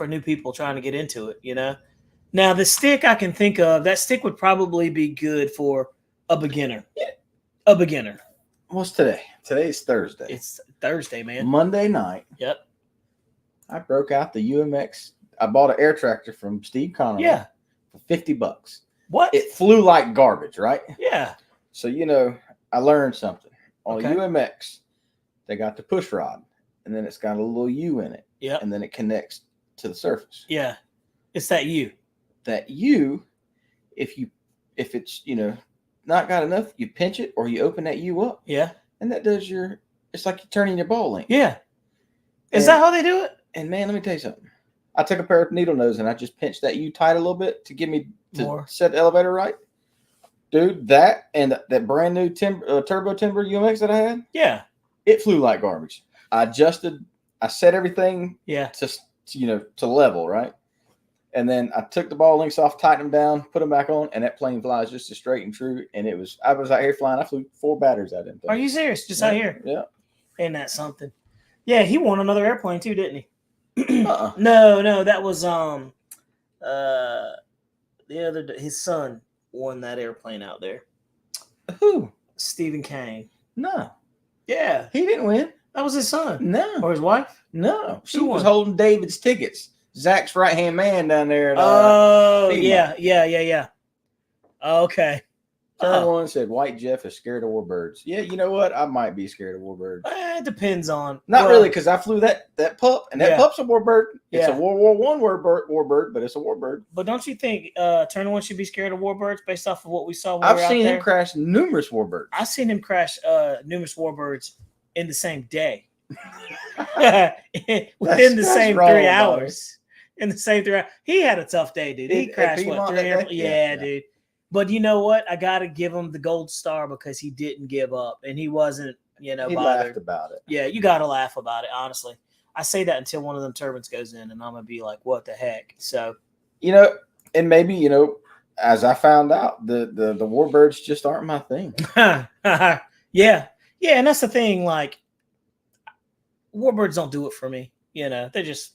new people trying to get into it, Now the stick I can think of, that stick would probably be good for a beginner. Yeah. A beginner. What's today? Today's Thursday. It's Thursday, man. Monday night. Yep. I broke out the UMX. I bought an air tractor from Steve Connery. Yeah. For $50. What? It flew like garbage, right? Yeah. So, I learned something. On Okay. UMX, they got the push rod, and then it's got a little U in it. Yeah. And then it connects to the surface. Yeah. It's that U. That U, if it's, not got enough, you pinch it or you open that U up. Yeah. And that does it's like you're turning your ball link. Yeah. Is that how they do it? And man, let me tell you something. I took a pair of needle nose and I just pinched that U tight a little bit to get me to set the elevator right. Dude, that and that brand new turbo timber UMX that I had. Yeah. It flew like garbage. I set everything to level, right? And then I took the ball links off, tightened them down, put them back on, and that plane flies just as straight and true. And I was out here flying. I flew 4 batteries out of them. Are you serious? Just out here? Yeah. Ain't that something? Yeah, he won another airplane too, didn't he? Uh-uh. No, that was the other day, his son won that airplane out there. Who? Stephen Kane. No. Yeah. He didn't win. That was his son. No. Or his wife? No. She was holding David's tickets. Zach's right-hand man down there. Yeah. Okay. Turn one said, White Jeff is scared of warbirds. Yeah, you know what? I might be scared of warbirds. It depends on. Not really, because I flew that pup, and that pup's a warbird. It's a World War I warbird, but it's a warbird. But don't you think Turner One should be scared of warbirds based off of what we saw? I've seen him crash numerous warbirds. I've seen him crash numerous warbirds in the same day. Within the same 3 hours. In the same 3 hours. He had a tough day, dude. He crashed, 3 hours? Yeah, dude. But you know what? I got to give him the gold star because he didn't give up and he wasn't, he bothered. Laughed about it. Yeah, you got to laugh about it, honestly. I say that until one of them turbines goes in and I'm going to be like, what the heck? So, and maybe, as I found out, the warbirds just aren't my thing. Yeah. And that's the thing. Like, warbirds don't do it for me. They're just,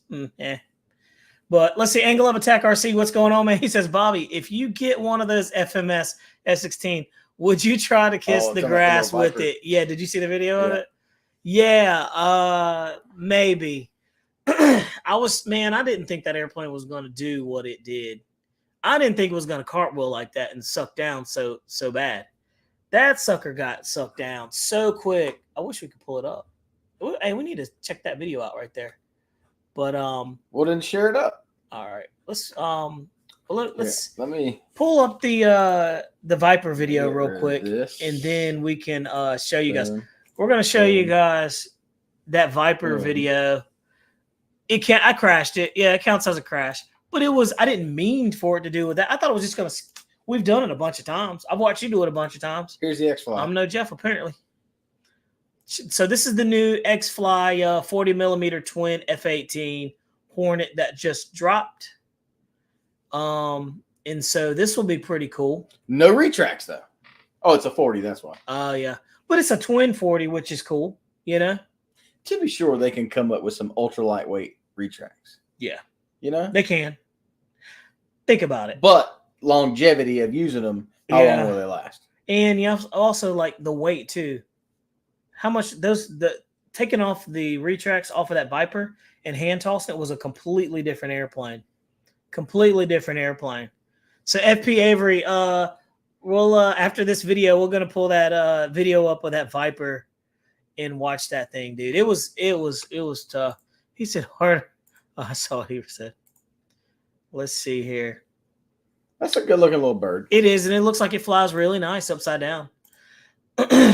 But let's see, Angle of Attack RC, what's going on, man? He says, Bobby, if you get one of those FMS F-16, would you try to kiss the grass with it? Yeah, did you see the video of it? Yeah, maybe. I didn't think that airplane was going to do what it did. I didn't think it was going to cartwheel like that and suck down so bad. That sucker got sucked down so quick. I wish we could pull it up. Hey, we need to check that video out right there. But well, then share it up. All right, let's let me pull up the Viper video real quick, and then we can show you guys. We're gonna show you guys that Viper video. I crashed it. Yeah, it counts as a crash, but I didn't mean for it to do with that. I thought it was just gonna. We've done it a bunch of times. I've watched you do it a bunch of times. Here's the X-Fly. I'm no Jeff, apparently. So this is the new X-Fly 40 millimeter twin F-18 Hornet that just dropped. And so this will be pretty cool. No retracts though. Oh, it's a 40. That's why. Yeah, but it's a twin 40, which is cool. To be sure, they can come up with some ultra lightweight retracts. Yeah, they can. Think about it. But longevity of using them, how long will they last? And you also like the weight too. How much taking off the retracts off of that Viper and hand tossing it was a completely different airplane. Completely different airplane. So FP Avery, we'll after this video, we're gonna pull that video up of that Viper and watch that thing, dude. It was tough. He said hard. Oh, I saw what he said. Let's see here. That's a good looking little bird. It is, and it looks like it flies really nice upside down.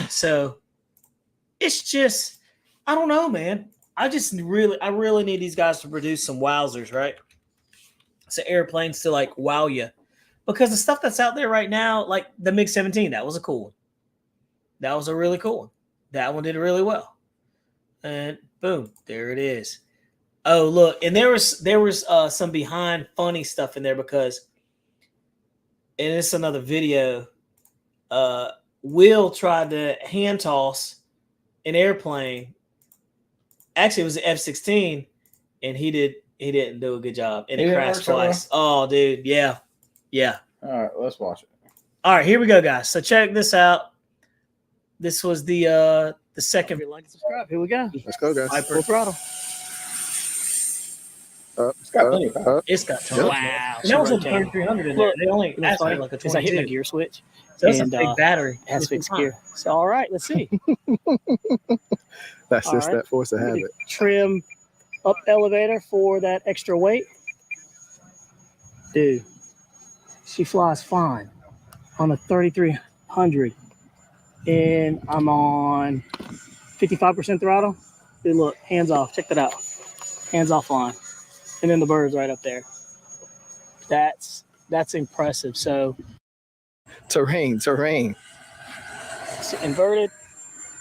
So it's just, I don't know, man. I really need these guys to produce some wowzers, right? So airplanes to like wow you, because the stuff that's out there right now, like the MiG-17, that was a cool one. That was a really cool one. That one did really well, and boom, there it is. Oh look, and there was some behind funny stuff in there because, and it's another video. Will tried to hand toss an airplane. Actually, it was an F-16, and he didn't do a good job, and it crashed twice. Oh, dude, yeah. All right, let's watch it. All right, here we go, guys. So check this out. This was the second. Like and subscribe. Here we go. Let's go, guys. Full throttle. It's got plenty of power. It's got tons. Wow. And that was a 3300 in there. They only asked for like a 22. I hit my gear switch. So that's a big battery. It has fixed gear. So all right, let's see. That's just that force of habit. Trim up elevator for that extra weight. Dude, she flies fine on a 3300. And I'm on 55% throttle. Dude, look, hands off. Check that out. Hands off line. And then the bird's right up there. That's impressive. So Terrain. inverted.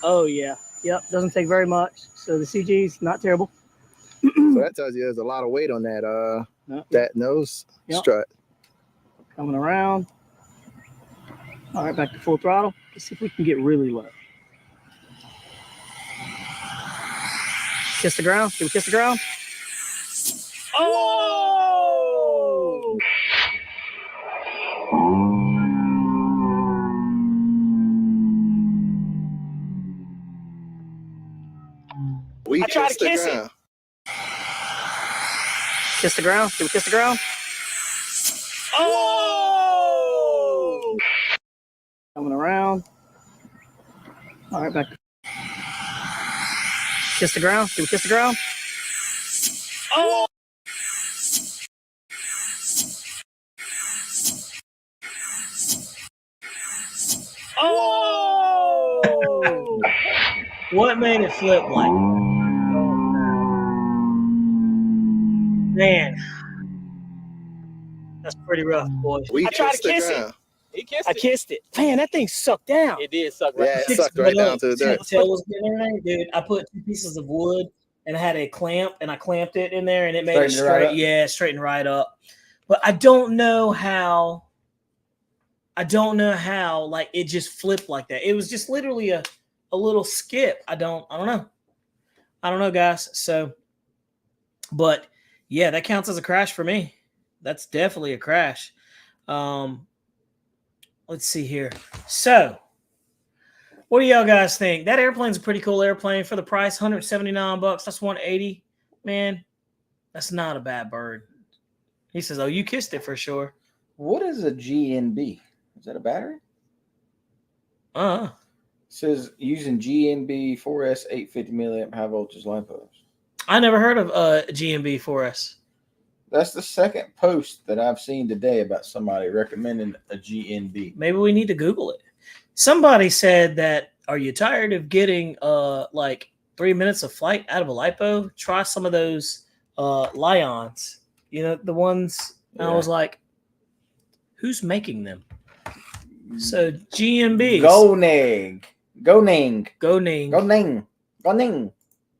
Oh yeah. Yep. Doesn't take very much. So the CG's not terrible. So that tells you there's a lot of weight on that that nose strut. Coming around. All right, back to full throttle. Let's see if we can get really low. Kiss the ground. Can we kiss the ground? Oh! I tried to kiss it. Kiss the ground. Can we kiss the ground? Oh! Coming around. All right, back. Kiss the ground. Can we kiss the ground? Oh! Oh! What made it flip like? Man, that's pretty rough, boys. I tried to kiss it. I kissed it. Man, that thing sucked down. It did suck right Yeah, it sucked right down to the dirt. Tail was getting in there, dude. I put 2 pieces of wood and I had a clamp and I clamped it in there and it made it straight. Yeah, straighten right up. But I don't know how. Like it just flipped like that. It was just literally a little skip. I don't know. I don't know, guys. So, but yeah, that counts as a crash for me. That's definitely a crash. Let's see here. So, what do y'all guys think? That airplane's a pretty cool airplane for the price, $179. That's $180. Man, that's not a bad bird. He says, "Oh, you kissed it for sure." What is a GNB? Is that a battery? It says using GNB 4S 850 milliamp high voltage LiPos. I never heard of GMB 4S. That's the second post that I've seen today about somebody recommending a GNB. Maybe we need to Google it. Somebody said that, are you tired of getting like 3 minutes of flight out of a LiPo? Try some of those Lions. You know, the ones, I was like, who's making them? So GMB. Goning.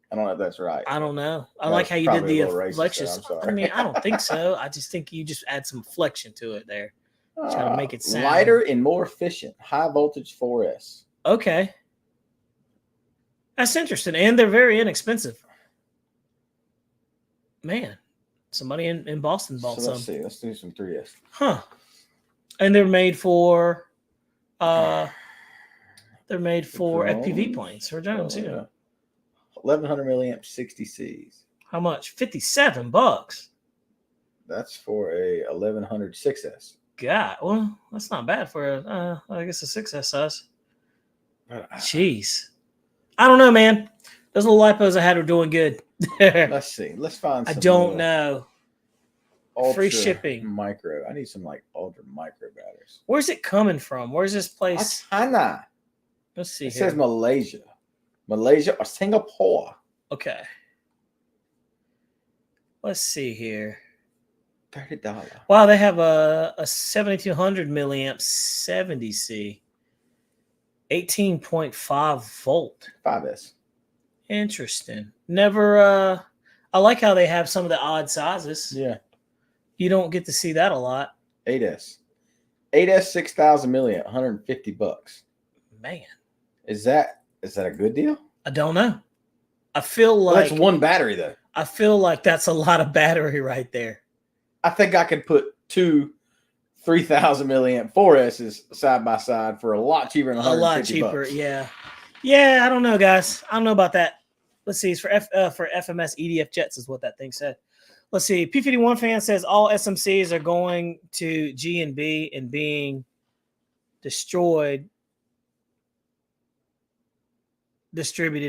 I don't know if that's right. I don't know. I like how you did the flexion. So I mean, I don't think so. I just think you just add some flexion to it there. Try to make it sound lighter and more efficient. High voltage 4S. Okay. That's interesting. And they're very inexpensive. Man, somebody in Boston bought some. Let's see. Let's do some 3S. Huh. And they're made for FPV planes for drones, yeah. 1100 milliamp 60 Cs. How much? $57. That's for a 1100 6S. God, well, that's not bad for I guess a 6S size. Jeez. I don't know, man. Those little LiPos I had were doing good. Let's see. Let's find some. I don't know. Ultra Free shipping. Micro. I need some like ultra micro batteries. Where's it coming from? Where's this place? China. Let's see. It says Malaysia. Malaysia or Singapore? Okay. Let's see here. $30. Wow, they have a 7200 milliamp 70C. 18.5 volt. 5S. Interesting. Never I like how they have some of the odd sizes. Yeah. You don't get to see that a lot. 8S. 8S 6000 milliamp, $150. Man. Is that a good deal? I don't know. I feel like that's one battery though. I feel like that's a lot of battery right there. I think I could put two 3000 milliamp 4S's side by side for a lot cheaper than $150. A lot cheaper, yeah. Yeah, I don't know, guys. I don't know about that. Let's see. It's for FMS EDF jets is what that thing said. Let's see. P51 fan says all SMCs are going to G&B and being distributed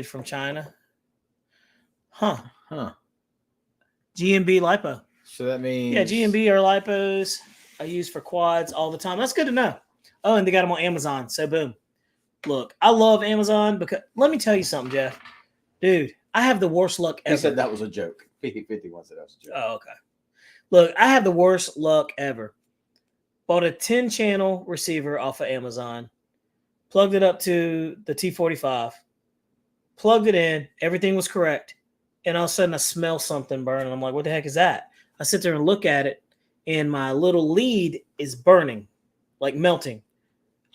from China. Huh. G&B LiPo. So that means... Yeah, G&B or LiPos I use for quads all the time. That's good to know. Oh, and they got them on Amazon. So boom. Look, I love Amazon because let me tell you something, Jeff. Dude, I have the worst luck ever. He said that was a joke. 51 said that was a joke. Oh, okay. Look, I have the worst luck ever. Bought a 10-channel receiver off of Amazon. Plugged it up to the T45. Plugged it in. Everything was correct. And all of a sudden, I smell something burning. I'm like, what the heck is that? I sit there and look at it, and my little lead is burning, like melting.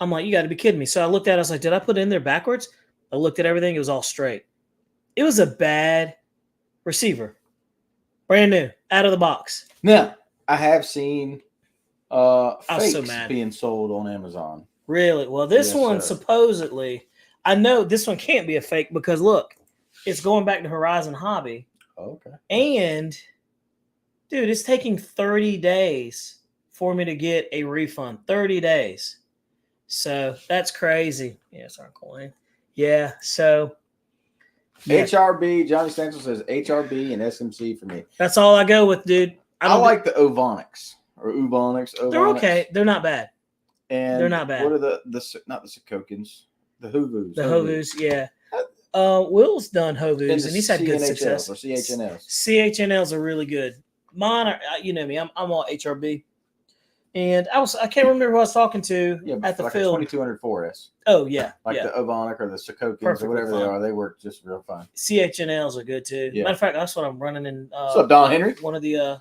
I'm like, you got to be kidding me. So I looked at it. I was like, did I put it in there backwards? I looked at everything. It was all straight. It was a bad receiver. Brand new, out of the box. Now, I have seen fakes so mad. Being sold on Amazon. Really? Well, this one supposedly, I know this one can't be a fake because look, it's going back to Horizon Hobby. Okay. And, dude, it's taking 30 days for me to get a refund. 30 days. So that's crazy. Yeah, it's our coin. Yeah, so. Yeah. HRB, Johnny Stancil says HRB and SMC for me. That's all I go with, dude. I like the Ovonics or Ubonics. They're okay. They're not bad. And they're not bad. What are the not the Sikokins? The Hovus. The Hovus, yeah. Will's done Hovus, and he's had good success. Or CHNLs. CHNLs are really good. Mine are, you know me, I'm all HRB. And I can't remember who I was talking to at the field. 2200 4S. Oh, yeah. Like the Ovonic or the Sikokins or whatever they are. They work just real fine. CHNLs are good too. Yeah. Matter of fact, that's what I'm running in. What's up, Don Henry? One of the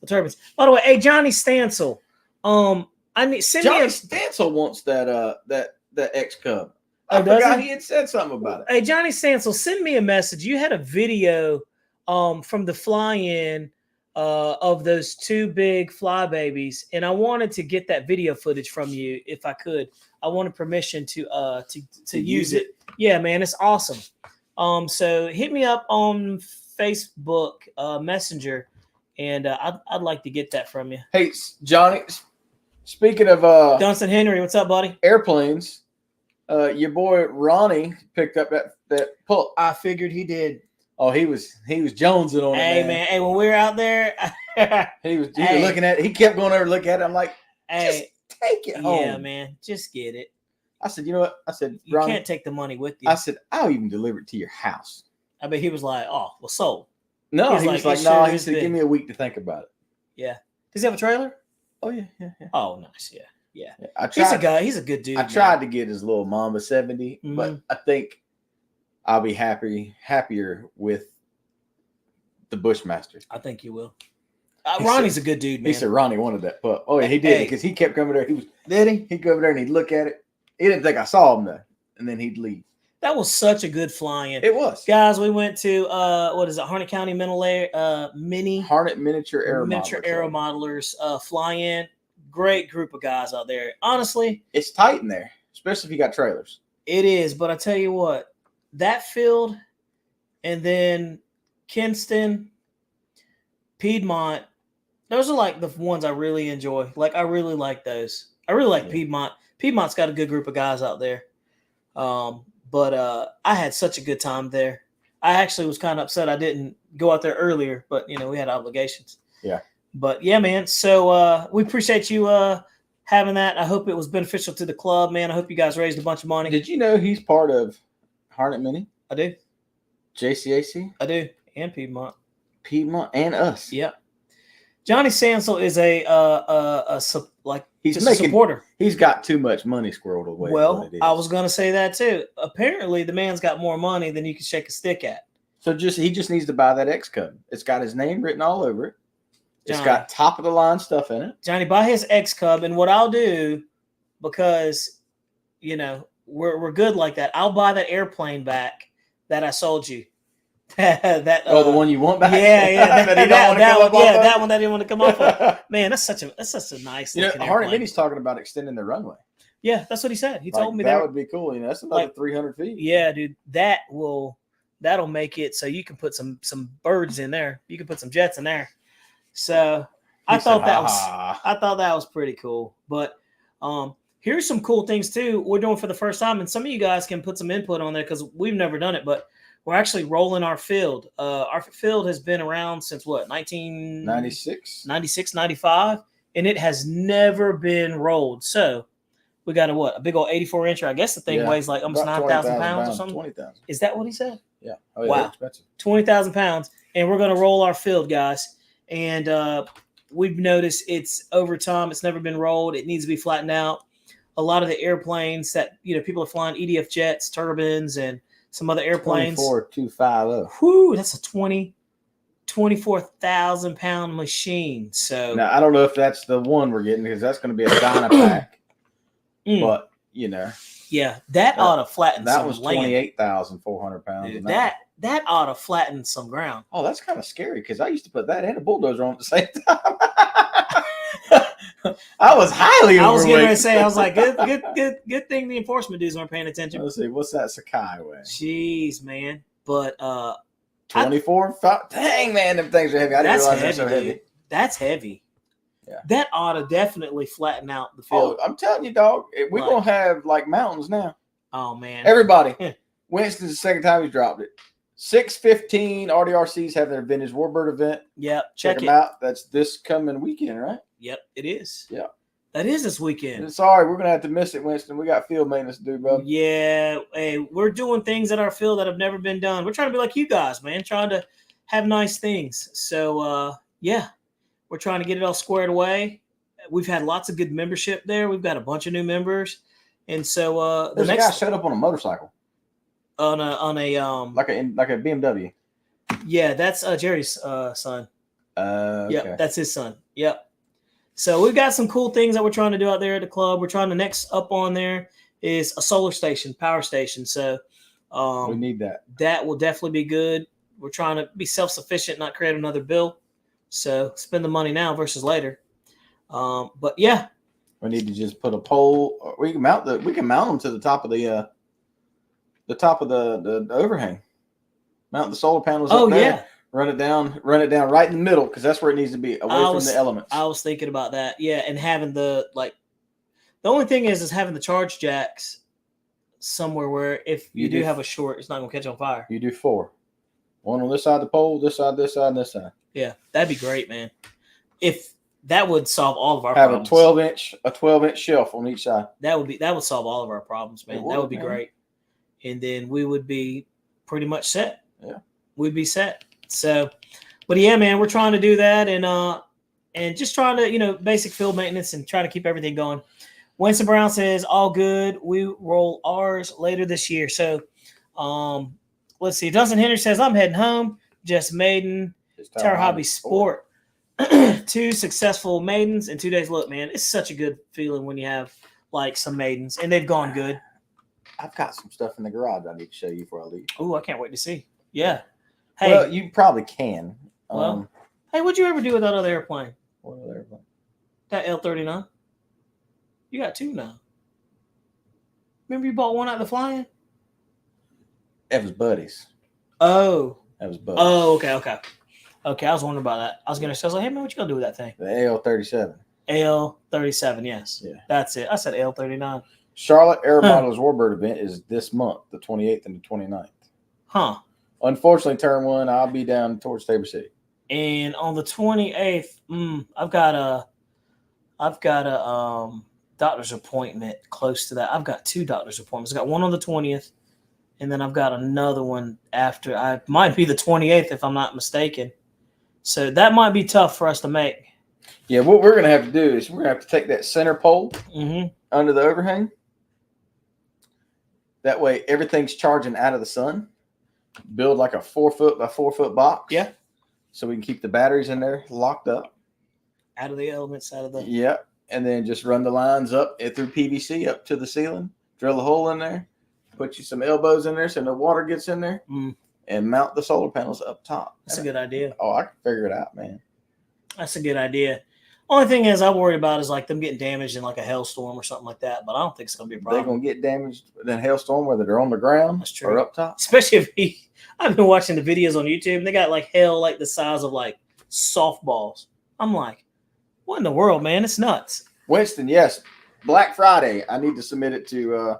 turbines. By the way, hey, Johnny Stancil. Stancil wants that X Cub. I forgot he had said something about it. Hey, Johnny Stancil, send me a message. You had a video from the fly-in of those two big fly babies, and I wanted to get that video footage from you if I could. I wanted permission to use it. Yeah, man, it's awesome. So hit me up on Facebook Messenger, and I'd like to get that from you. Hey, Johnny, speaking of Dunstan Henry, what's up, buddy? Airplanes. Your boy Ronnie picked up that pull. I figured he did. Oh, he was jonesing on it. Hey, man. Hey, when we were out there, he was looking at it. He kept going over to look at it. I'm like, hey, just take it home. Yeah, man, just get it. I said, you know what? I said, you Ronnie, can't take the money with you. I said, I'll even deliver it to your house. I bet he was like, oh, well, sold. No, he was like, no. He said, give me a week to think about it. Yeah. Does he have a trailer? Oh yeah. Oh, nice. Yeah. He's a good dude. I tried to get his little Mamba 70, but I think I'll be happier with the Bushmaster. I think you will. Ronnie's a good dude, man. He said Ronnie wanted that pup. Oh yeah, he did, because he kept coming there. He'd go over there and he'd look at it. He didn't think I saw him though, and then he'd leave. That was such a good flying. It was. Guys, we went to what is it, Harnett County Harnett Miniature Aero Modelers fly-in. Great group of guys out there. Honestly, it's tight in there, especially if you got trailers. It is, but I tell you what, that field, and then Kinston, Piedmont, those are like the ones I really enjoy. Like, I really like those. I really like Piedmont. Piedmont's got a good group of guys out there. But I had such a good time there. I actually was kind of upset I didn't go out there earlier, but, you know, we had obligations. Yeah. But, yeah, man. So we appreciate you having that. I hope it was beneficial to the club, man. I hope you guys raised a bunch of money. Did you know he's part of Harnett Mini? I do. JCAC? I do. And Piedmont. Piedmont and us. Yep. Johnny Sansel is a supporter. He's got too much money squirreled away. Well, I was going to say that too. Apparently, the man's got more money than you can shake a stick at. So he just needs to buy that X Cub. It's got his name written all over it. It's got top of the line stuff in it. Johnny, buy his X Cub, and what I'll do, because we're good like that, I'll buy that airplane back that I sold you. The one you want back? Yeah. that one that didn't want to come off of. Man, that's such a nice. Hardy Minnie's talking about extending the runway. Yeah, that's what he said. He told me that would be cool. That's another 300 feet. Yeah, dude, that'll make it so you can put some birds in there. You can put some jets in there. So I thought that was pretty cool. But here's some cool things too we're doing for the first time, and some of you guys can put some input on there because we've never done it, but we're actually rolling our field. Our field has been around since what, 1996, 95, and it has never been rolled. So we got a big old 84-incher. I guess the thing weighs like almost 9,000 pounds or something. 20,000. Is that what he said? Yeah. Oh, yeah. Wow. 20,000 pounds, and we're going to roll our field, guys. And we've noticed it's over time. It's never been rolled. It needs to be flattened out. A lot of the airplanes that people are flying, EDF jets, turbines, and some other airplanes. 24250. Whoo, that's a 24,000 pound machine. So now I don't know if that's the one we're getting because that's going to be a Dyna pack. But yeah, that ought to flatten. That was 28,400 pounds. Dude, that ought to flatten some ground. Oh, that's kind of scary because I used to put that and a bulldozer on at the same time. I was highly overweight. I was going to say, I was like, good thing the enforcement dudes weren't paying attention. Let's see, what's that Sakai weigh? Jeez, man. But 24. Dang, man, them things are heavy. I didn't realize they're so heavy. That's heavy. Yeah. That ought to definitely flatten out the field. Oh, I'm telling you, dog, we're going to have like mountains now. Oh, man. Everybody. Winston's the second time he's dropped it. 615 RDRCs have their vintage Warbird event. Yep. Check them out. That's this coming weekend, right? Yep, it is. Yeah. That is this weekend. Sorry, we're going to have to miss it, Winston. We got field maintenance to do, bro. Yeah. Hey, we're doing things at our field that have never been done. We're trying to be like you guys, man. Trying to have nice things. So, yeah. We're trying to get it all squared away. We've had lots of good membership there. We've got a bunch of new members. And so the next guy showed up on a motorcycle. On a like a BMW. Yeah, that's Jerry's son. Okay. Yep, that's his son. Yep. So we've got some cool things that we're trying to do out there at the club. We're trying to next up on there is a solar station, power station. So we need that. That will definitely be good. We're trying to be self-sufficient, not create another bill. So spend the money now versus later. But yeah, we need to just put a pole. We can mount them to the top of the overhang. Mount the solar panels. Up there, yeah. Run it down right in the middle because that's where it needs to be, away from the elements. I was thinking about that. Yeah, and having the only thing is having the charge jacks somewhere where if you do have a short, it's not going to catch on fire. You do 4. One on this side of the pole, this side, and this side. Yeah, that'd be great, man. If that would solve all of our problems. Have a 12-inch shelf on each side. That would solve all of our problems, man. That would be great. And then we would be pretty much set. Yeah. We'd be set. So, but yeah, man, we're trying to do that and just trying to, basic field maintenance and try to keep everything going. Winston Brown says, all good. We roll ours later this year. So, let's see. Dustin Henry says, I'm heading home. Just maiden. Tower Hobby Sport. 2 successful maidens in 2 days. Look, man, it's such a good feeling when you have some maidens and they've gone good. I've got some stuff in the garage I need to show you before I leave. Oh, I can't wait to see. Yeah. Hey, well, you probably can. Well, hey, what'd you ever do with that other airplane? What other airplane? That L-39. You got 2 now. Remember you bought one out of the flying? That was Buddy's. Oh. That was Buddy's. Oh, okay. Okay, I was wondering about that. I was like, hey, man, what you going to do with that thing? The AL-37. AL-37, yes. Yeah. That's it. I said AL-39. Charlotte Air Modelers Warbird event is this month, the 28th and the 29th. Huh. Unfortunately, turn 1, I'll be down towards Tabor City. And on the 28th, I've got a doctor's appointment close to that. I've got 2 doctor's appointments. I got one on the 20th And then I've got another one after. I might be the 28th if I'm not mistaken. So that might be tough for us to make. Yeah, what we're going to have to do is we're going to have to take that center pole under the overhang. That way everything's charging out of the sun. Build like a 4 foot by 4 foot box. Yeah. So we can keep the batteries in there locked up. Out of the elements, out of the... Yeah. And then just run the lines up through PVC up to the ceiling. Drill a hole in there. Put you some elbows in there so no water gets in there. And mount the solar panels up top. That's a good idea. Oh, I can figure it out, man. That's a good idea. Only thing is I worry about is like them getting damaged in like a hailstorm or something like that. But I don't think it's going to be a problem. They're going to get damaged in a hailstorm, whether they're on the ground or up top. Especially if I've been watching the videos on YouTube and they got like hail like the size of like softballs. I'm like, what in the world, man? It's nuts. Winston, yes. Black Friday. I need to submit it to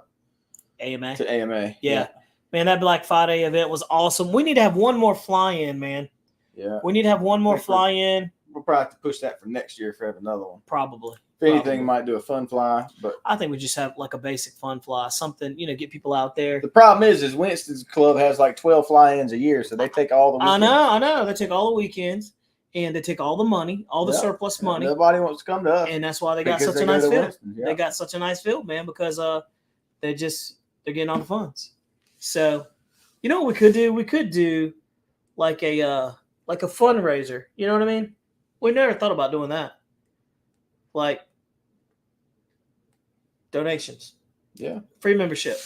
AMA. To AMA. Yeah. Man, that Black Friday event was awesome. We need to have one more fly-in, man. Yeah. We need to have one more fly-in. We'll probably have to push that for next year if we have another one. Probably. If anything, might do a fun fly. But I think we just have like a basic fun fly. Something, get people out there. The problem is Winston's club has like 12 fly-ins a year, so they take all the weekends. I know. They take all the weekends. And they take all the money, all the surplus money. Nobody wants to come to us. And that's why they got such a nice field. They got such a nice field, man, because they're getting all the funds. So, you know what we could do? We could do like a fundraiser. You know what I mean? We never thought about doing that. Like donations. Yeah. Free membership.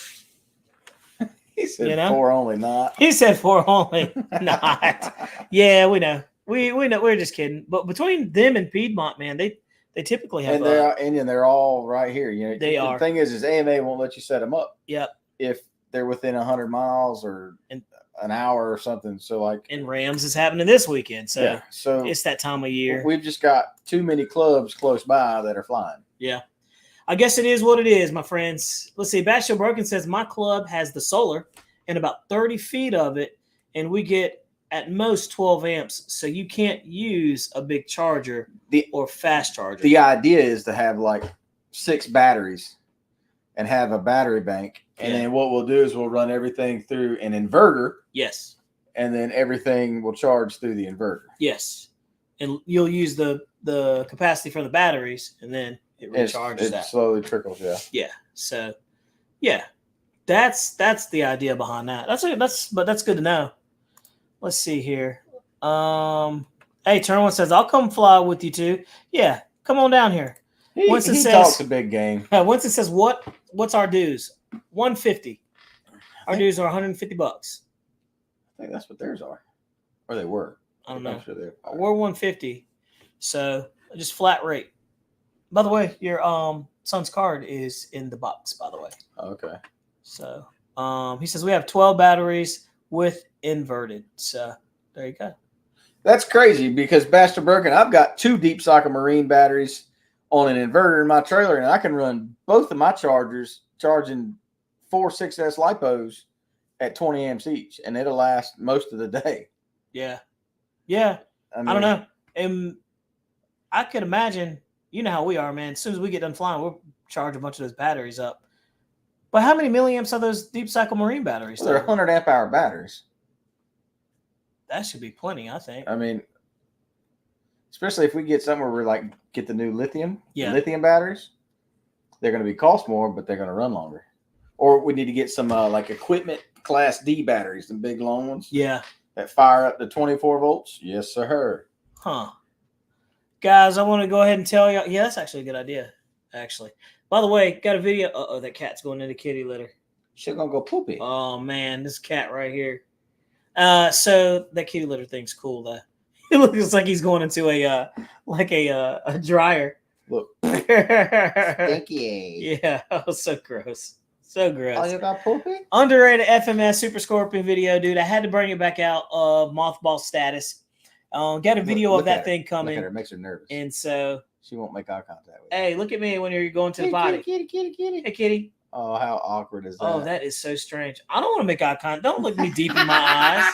He said 4 only, not. He said 4 only, not. Yeah, we know. We know. We're just kidding. But between them and Piedmont, man, they typically have. And they're all right here. You know, they are. The thing is AMA won't let you set them up. Yep. If they're within 100 miles or an hour or something. So like. And Rams is happening this weekend, so it's that time of year. We've just got too many clubs close by that are flying. Yeah. I guess it is what it is, my friends. Let's see. Bashel Broken says my club has the solar and about 30 feet of it, and we get at most 12 amps, so you can't use a big charger or fast charger. The idea is to have like 6 batteries and have a battery bank. And then what we'll do is we'll run everything through an inverter. Yes. And then everything will charge through the inverter. Yes. And you'll use the capacity from the batteries, and then it recharges it slowly trickles, yeah. Yeah. So, yeah. That's the idea behind that. That's good to know. Let's see here. Hey, Turn One says, I'll come fly with you too. Yeah, come on down here. He talks a big game. Winston says, what's our dues? $150. Our dues are $150. I think that's what theirs are. Or they were. I don't know. Sure we're $150. So just flat rate. By the way, your son's card is in the box, by the way. Okay. So he says we have 12 batteries with inverted. So there you go. That's crazy because Bastard Broken, I've got 2 deep socket marine batteries on an inverter in my trailer, and I can run both of my chargers charging 4 6S lipos at 20 amps each, and it'll last most of the day. Yeah. Yeah. I don't know. And I could imagine, you know how we are, man. As soon as we get done flying, we'll charge a bunch of those batteries up. But how many milliamps are those deep cycle marine batteries? Well, they're 100 amp hour batteries. That should be plenty, I think. I mean, especially if we get somewhere where we get the new lithium batteries, they're going to be cost more, but they're going to run longer. Or we need to get some equipment class D batteries, the big long ones. Yeah. That fire up to 24 volts. Yes, sir. Huh. Guys, I want to go ahead and tell you. Yeah, that's actually a good idea, actually. By the way, got a video. Uh-oh, that cat's going into kitty litter. She's going to go poopy. Oh, man, this cat right here. So that kitty litter thing's cool, though. It looks like he's going into a dryer. Look. Stinky. Yeah. Oh, so gross. So gross. Oh, you got poopy? Underrated FMS Super Scorpion video, dude. I had to bring it back out of mothball status. Got a video of that thing coming. Look at her. It makes her nervous. And so she won't make eye contact with you. Hey, look at me when you're going to the potty. Kitty. Hey, kitty. Oh, how awkward is that? Oh, that is so strange. I don't want to make eye contact. Don't look me deep in my eyes.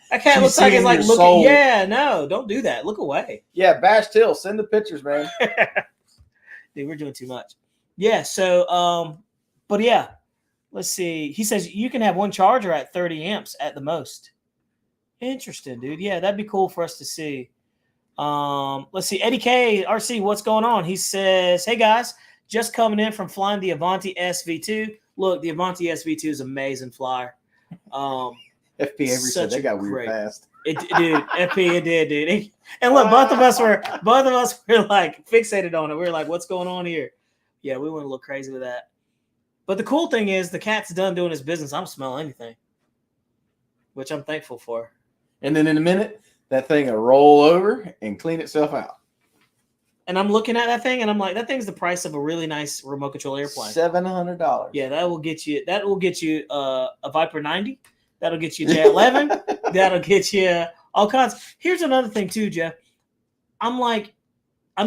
That cat looks like it's like looking. Soul. Yeah, no, don't do that. Look away. Yeah, Bash Till, send the pictures, man. Dude, we're doing too much. Yeah, so, but yeah, Let's see. He says you can have one charger at 30 amps at the most. Interesting, dude. Yeah, that'd be cool for us to see. Let's see. Eddie K, RC, what's going on? He says, hey, guys, just coming in from flying the Avanti SV2. Look, the Avanti SV2 is an amazing flyer. FP Avery said they got weird fast. Dude, FP, it did, dude. And look, both of us were like fixated on it. We were like, what's going on here? Yeah, we went a little crazy with that. But the cool thing is the cat's done doing his business. I don't smell anything, which I'm thankful for. And then in a minute, that thing will roll over and clean itself out. And I'm looking at that thing, and I'm like, that thing's the price of a really nice remote control airplane. $700. Yeah, that will get you a Viper 90. That'll get you J11. That'll get you all kinds. Here's another thing too, Jeff. I'm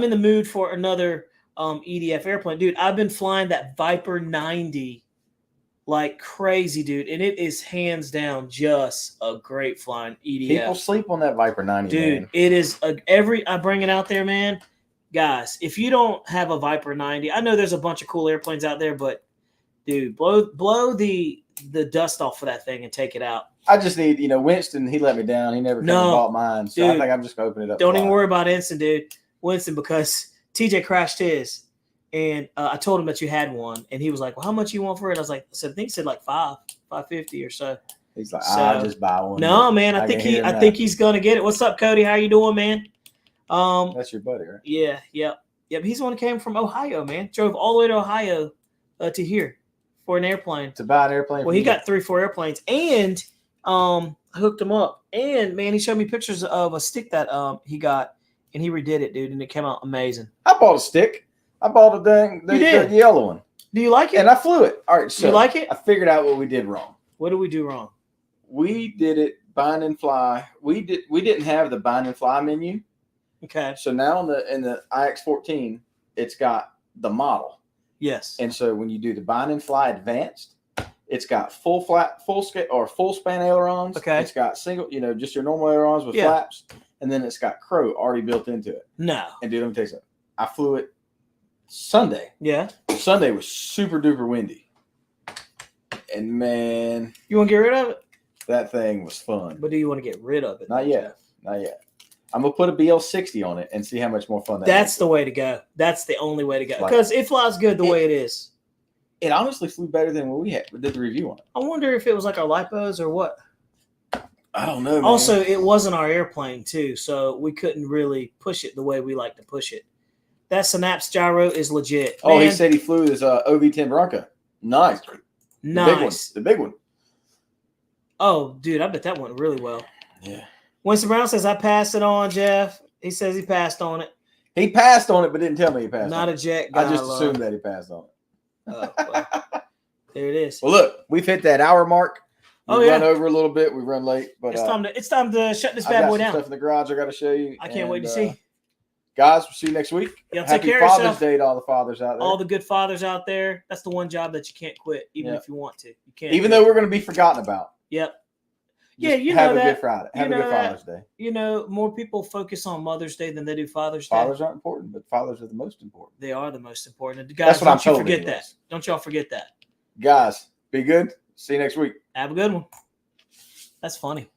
in the mood for another EDF airplane. Dude, I've been flying that Viper 90 like crazy, dude. And it is hands down just a great flying EDF. People sleep on that Viper 90, dude. Man. It is I bring it out there, man. Guys, if you don't have a Viper 90, I know there's a bunch of cool airplanes out there, but dude, blow the dust off of that thing and take it out. I just need, Winston, he let me down. He never bought mine. So dude, I think I'm just going to open it up. Don't even worry about Winston, dude. Winston, because TJ crashed his. And I told him that you had one. And he was like, well, how much you want for it? I was like, I think he said like $550 or so. He's like, I'll just buy one. No, man, I think he's going to get it. What's up, Cody? How you doing, man? That's your buddy, right? Yeah, yep. He's the one who came from Ohio, man. Drove all the way to Ohio to here for an airplane. To buy an airplane. Well, he got 3-4 airplanes, and I hooked him up. And man, he showed me pictures of a stick that he got, and he redid it, dude, and it came out amazing. I bought a stick. I bought the yellow one. Do you like it? And I flew it. All right, so you like it? I figured out what we did wrong. What did we do wrong? We did it bind and fly. We didn't have the bind and fly menu. Okay. So now in the IX-14, it's got the model. Yes. And so when you do the bind and fly advanced, it's got full span ailerons. Okay. It's got single, just your normal ailerons with flaps, and then it's got crow already built into it. No. And dude, let me tell you something. I flew it Sunday. Yeah. Sunday was super duper windy. And man, you want to get rid of it? That thing was fun. But do you want to get rid of it? Not yet. Not yet. I'm going to put a BL60 on it and see how much more fun that's the way to go. That's the only way to go. Because it flies good the way it is. It honestly flew better than what we did the review on it. I wonder if it was like our lipos or what. I don't know, man. Also, it wasn't our airplane, too, so we couldn't really push it the way we like to push it. That Synapse gyro is legit. Oh, man. He said he flew his OV-10 Bronco. Nice. The big one. Oh, dude, I bet that went really well. Yeah. Winston Brown says, I passed it on, Jeff. He says he passed on it. He passed on it, but didn't tell me he passed Not on a jet guy. I just assumed that he passed on it. Oh, well, there it is. Well, look, we've hit that hour mark. We run yeah. over a little bit. We run late, but it's time to shut this bad boy down. Stuff in the garage I got to show you. I can't wait to see. Guys, we'll see you next week. Happy Father's Day to all the fathers out there. All the good fathers out there. That's the one job that you can't quit, even if you want to. You can't. Even though we're going to be forgotten about. Yep. Just have a good Friday. Have a good Father's Day. More people focus on Mother's Day than they do Father's Day. Fathers aren't important, but fathers are the most important. They are the most important. Guys, that's what I'm told. Forget that. Don't y'all forget that. Guys, be good. See you next week. Have a good one. That's funny.